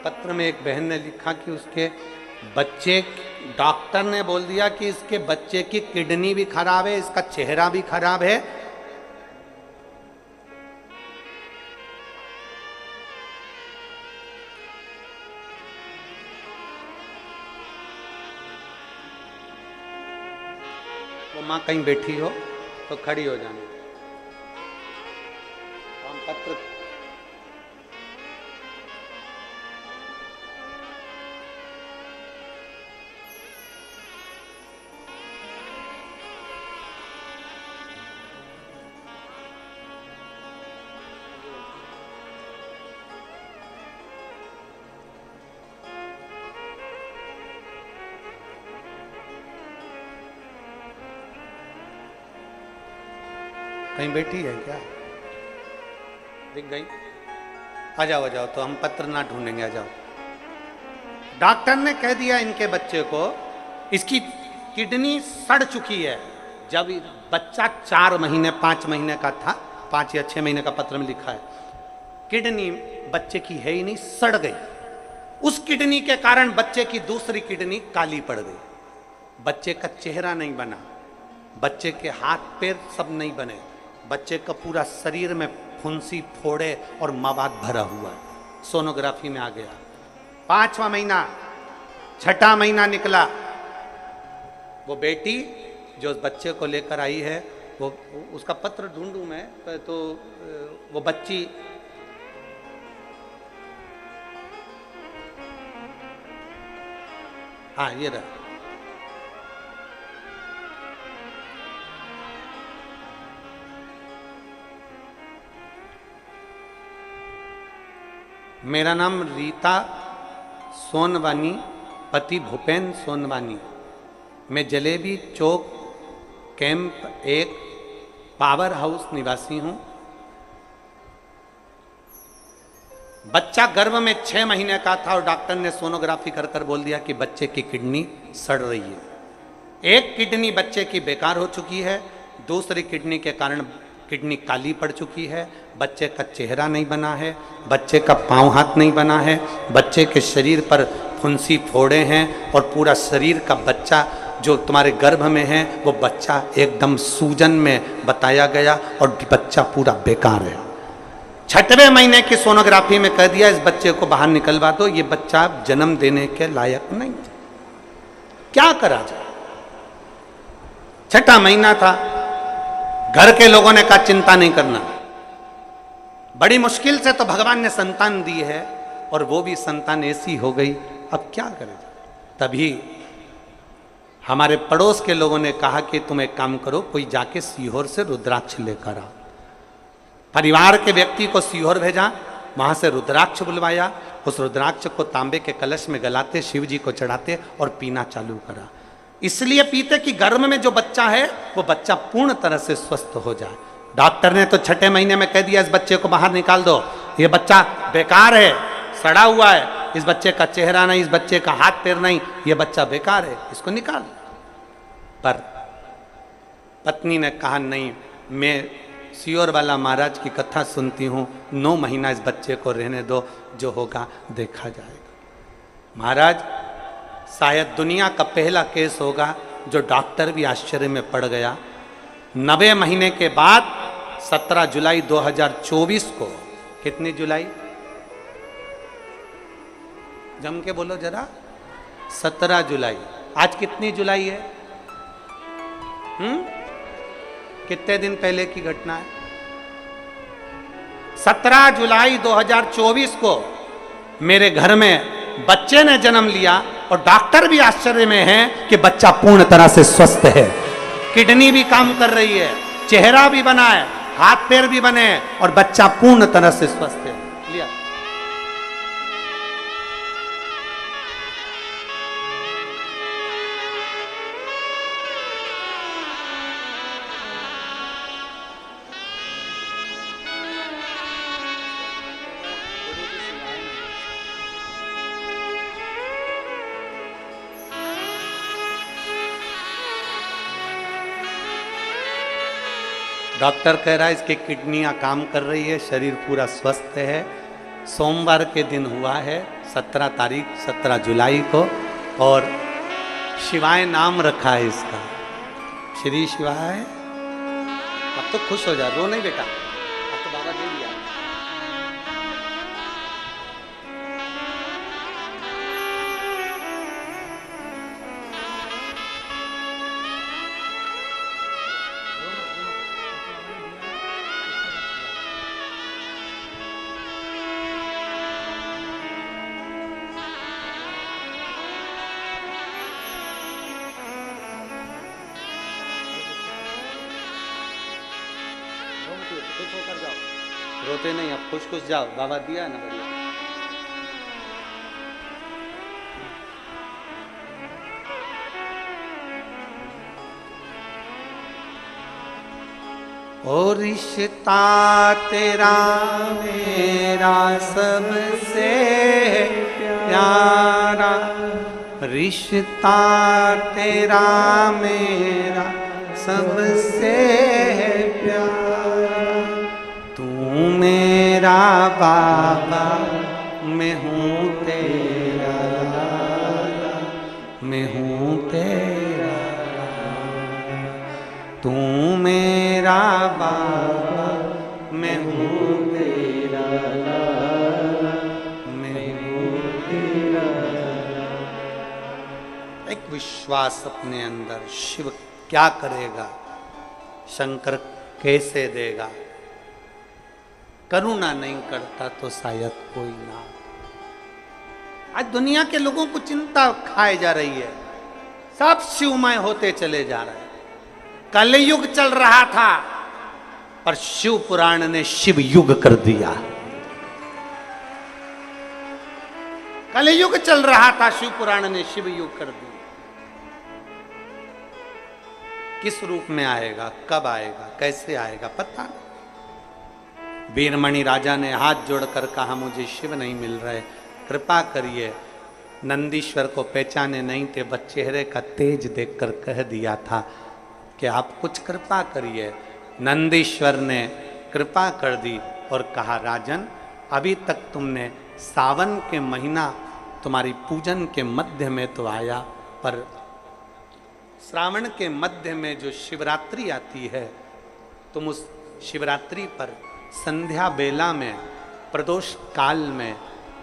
पत्र में एक बहन ने लिखा कि उसके बच्चे, डॉक्टर ने बोल दिया कि इसके बच्चे की किडनी भी खराब है, इसका चेहरा भी खराब है। वो मां कहीं बैठी हो तो खड़ी हो जाना। हम पत्र कहीं बैठी है क्या? दिख गई? आ जाओ तो हम पत्र ना ढूंढेंगे, आ जाओ। डॉक्टर ने कह दिया इनके बच्चे को इसकी किडनी सड़ चुकी है। जब बच्चा 4 महीने 5 महीने का था, 5 या 6 महीने का पत्र में लिखा है, किडनी बच्चे की है ही नहीं, सड़ गई। उस किडनी के कारण बच्चे की दूसरी किडनी काली पड़ गई। बच्चे का चेहरा नहीं बना, बच्चे के हाथ पैर सब नहीं बने, बच्चे का पूरा शरीर में फुंसी, फोड़े और मवाद भरा हुआ है। सोनोग्राफी में आ गया। 5वां महीना, 6ठा महीना निकला। वो बेटी जो उस बच्चे को लेकर आई है, वो उसका पत्र ढूंढूं मैं तो वो बच्ची हाँ ये रहा। मेरा नाम रीता सोनवानी, पति भूपेन सोनवानी। मैं जलेबी चौक कैंप 1 पावर हाउस निवासी हूं। बच्चा गर्भ में 6 महीने का था और डॉक्टर ने सोनोग्राफी कर कर बोल दिया कि बच्चे की किडनी सड़ रही है। एक किडनी बच्चे की बेकार हो चुकी है, दूसरी किडनी के कारण किडनी काली पड़ चुकी है, बच्चे का चेहरा नहीं बना है, बच्चे का पांव हाथ नहीं बना है, बच्चे के शरीर पर फुंसी फोड़े हैं और पूरा शरीर का बच्चा जो तुम्हारे गर्भ में है वो बच्चा एकदम सूजन में बताया गया और बच्चा पूरा बेकार है। 6वें महीने की सोनोग्राफी में कह दिया इस बच्चे को बाहर निकलवा दो, ये बच्चा जन्म देने के लायक नहीं। क्या करा जाए? 6वां महीना था, घर के लोगों ने कहा चिंता नहीं करना। बड़ी मुश्किल से तो भगवान ने संतान दी है और वो भी संतान ऐसी हो गई, अब क्या करें? तभी हमारे पड़ोस के लोगों ने कहा कि तुम एक काम करो, कोई जाके सीहोर से रुद्राक्ष लेकर आ। परिवार के व्यक्ति को सीहोर भेजा, वहां से रुद्राक्ष बुलवाया, उस रुद्राक्ष को तांबे के कलश में गलाते, शिव जी को चढ़ाते और पीना चालू करा। इसलिए पीते कि गर्भ में जो बच्चा है वो बच्चा पूर्ण तरह से स्वस्थ हो जाए। डॉक्टर ने तो 6ठे महीने में कह दिया इस बच्चे को बाहर निकाल दो, ये बच्चा बेकार है, सड़ा हुआ है, इस बच्चे का चेहरा नहीं, इस बच्चे का हाथ पैर नहीं, ये बच्चा बेकार है, इसको निकाल। पर पत्नी ने कहा नहीं, मैं सियोर वाला महाराज की कथा सुनती हूँ, 9 महीना इस बच्चे को रहने दो, जो होगा देखा जाएगा। महाराज शायद दुनिया का पहला केस होगा जो डॉक्टर भी आश्चर्य में पड़ गया। 90 महीने के बाद 17 जुलाई 2024 को, कितनी जुलाई? जम के बोलो जरा, 17 जुलाई। आज कितनी जुलाई है? कितने दिन पहले की घटना है? 17 जुलाई 2024 को मेरे घर में बच्चे ने जन्म लिया और डॉक्टर भी आश्चर्य में हैं कि बच्चा पूर्ण तरह से स्वस्थ है, किडनी भी काम कर रही है, चेहरा भी बना है, हाथ पैर भी बने हैं और बच्चा पूर्ण तरह से स्वस्थ है। लिया डॉक्टर कह रहा है इसकी किडनियां काम कर रही है, शरीर पूरा स्वस्थ है। सोमवार के दिन हुआ है 17 तारीख 17 जुलाई को और शिवाय नाम रखा है इसका, श्री शिवाय। अब तो खुश हो जा, रो नहीं बेटा, अब तो बाबा दे दिया। खुश होकर जाओ, रोते नहीं, अब खुश खुश जाओ, बाबा दिया ना बढ़िया। ओ रिश्ता तेरा मेरा सबसे प्यारा, रिश्ता तेरा मेरा सबसे प्यारा, तू मेरा बाबा मैं हूँ तेरा लाला, मैं हूँ तेरा लाला, तू मेरा बाबा मैं हूँ तेरा लाला, मैं हूँ तेरा लाला। एक विश्वास अपने अंदर, शिव क्या करेगा, शंकर कैसे देगा, करुणा नहीं करता तो शायद कोई ना। आज दुनिया के लोगों को चिंता खाए जा रही है, सब शिवमय होते चले जा रहे हैं। कलयुग चल रहा था पर शिव पुराण ने शिव युग कर दिया। कलयुग चल रहा था, शिव पुराण ने शिव युग कर दिया। किस रूप में आएगा, कब आएगा, कैसे आएगा, पता नहीं। वीरमणि राजा ने हाथ जोड़कर कहा, मुझे शिव नहीं मिल रहे, कृपा करिए। नंदीश्वर को पहचाने नहीं थे, बस चेहरे का तेज देखकर कह दिया था कि आप कुछ कृपा करिए। नंदीश्वर ने कृपा कर दी और कहा, राजन अभी तक तुमने सावन के महीना तुम्हारी पूजन के मध्य में तो आया, पर श्रावण के मध्य में जो शिवरात्रि आती है, तुम उस शिवरात्रि पर संध्या बेला में, प्रदोष काल में,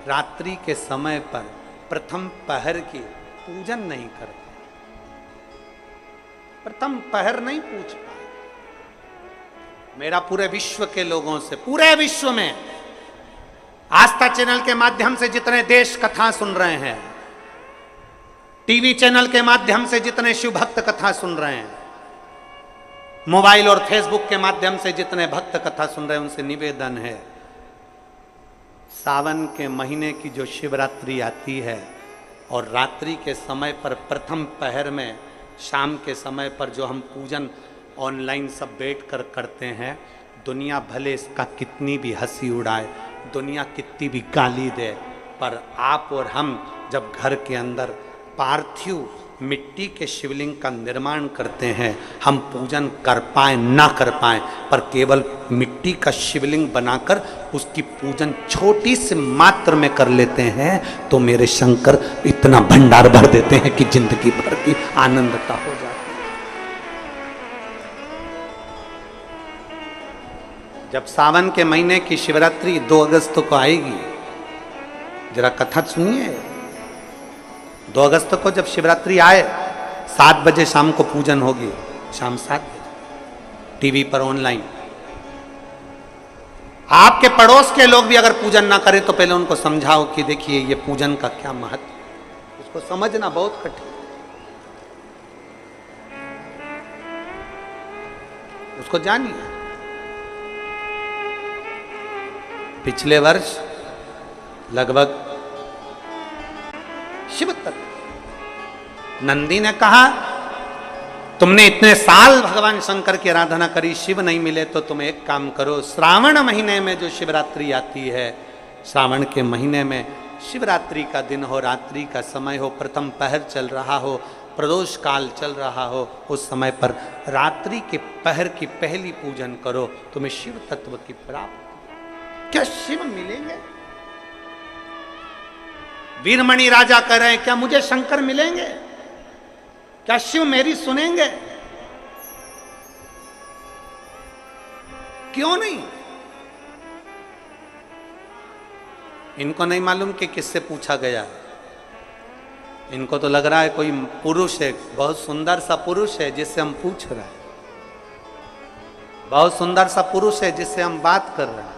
रात्रि के समय पर प्रथम पहर की पूजन नहीं करते। प्रथम पहर नहीं पूछ पाए। मेरा पूरे विश्व के लोगों से, पूरे विश्व में आस्था चैनल के माध्यम से जितने देश कथा सुन रहे हैं, टीवी चैनल के माध्यम से जितने शिव भक्त कथा सुन रहे हैं, मोबाइल और फेसबुक के माध्यम से जितने भक्त कथा सुन रहे हैं, उनसे निवेदन है, सावन के महीने की जो शिवरात्रि आती है और रात्रि के समय पर प्रथम पहर में, शाम के समय पर जो हम पूजन ऑनलाइन सब बैठकर करते हैं, दुनिया भले इसका कितनी भी हंसी उड़ाए, दुनिया कितनी भी गाली दे, पर आप और हम जब घर के अंदर पार्थिव मिट्टी के शिवलिंग का निर्माण करते हैं, हम पूजन कर पाए ना कर पाए, पर केवल मिट्टी का शिवलिंग बनाकर उसकी पूजन छोटी सी मात्र में कर लेते हैं, तो मेरे शंकर इतना भंडार भर देते हैं कि जिंदगी भर की आनंदता हो जाती है। जब सावन के महीने की शिवरात्रि 2 अगस्त को आएगी, जरा कथा सुनिए। 2 अगस्त को जब शिवरात्रि आए, 7 बजे शाम को पूजन होगी, शाम 7 बजे टीवी पर ऑनलाइन। आपके पड़ोस के लोग भी अगर पूजन ना करें तो पहले उनको समझाओ कि देखिए ये पूजन का क्या महत्व, उसको समझना बहुत कठिन, उसको जानिए। पिछले वर्ष लगभग शिव तत्व नंदी ने कहा, तुमने इतने साल भगवान शंकर की आराधना करी, शिव नहीं मिले, तो तुम एक काम करो, श्रावण महीने में जो शिवरात्रि आती है, श्रावण के महीने में शिवरात्रि का दिन हो, रात्रि का समय हो, प्रथम पहर चल रहा हो, प्रदोष काल चल रहा हो, उस समय पर रात्रि के पहर की पहली पूजन करो, तुम्हें शिव तत्व की प्राप्ति। क्या शिव मिलेंगे? वीरमणि राजा कह रहे हैं, क्या मुझे शंकर मिलेंगे? क्या शिव मेरी सुनेंगे? क्यों नहीं? इनको नहीं मालूम कि किससे पूछा गया है। इनको तो लग रहा है कोई पुरुष है, बहुत सुंदर सा पुरुष है जिससे हम पूछ रहे हैं, बहुत सुंदर सा पुरुष है जिससे हम बात कर रहे हैं।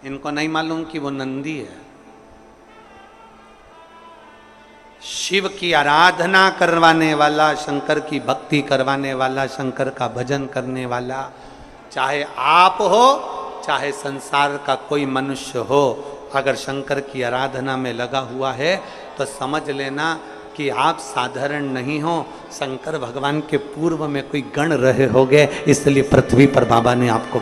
इनको नहीं मालूम कि वो नंदी है। शिव की आराधना करवाने वाला, शंकर की भक्ति करवाने वाला, शंकर का भजन करने वाला, चाहे आप हो चाहे संसार का कोई मनुष्य हो, अगर शंकर की आराधना में लगा हुआ है तो समझ लेना कि आप साधारण नहीं हो। शंकर भगवान के पूर्व में कोई गण रहे होंगे, इसलिए पृथ्वी पर बाबा ने आपको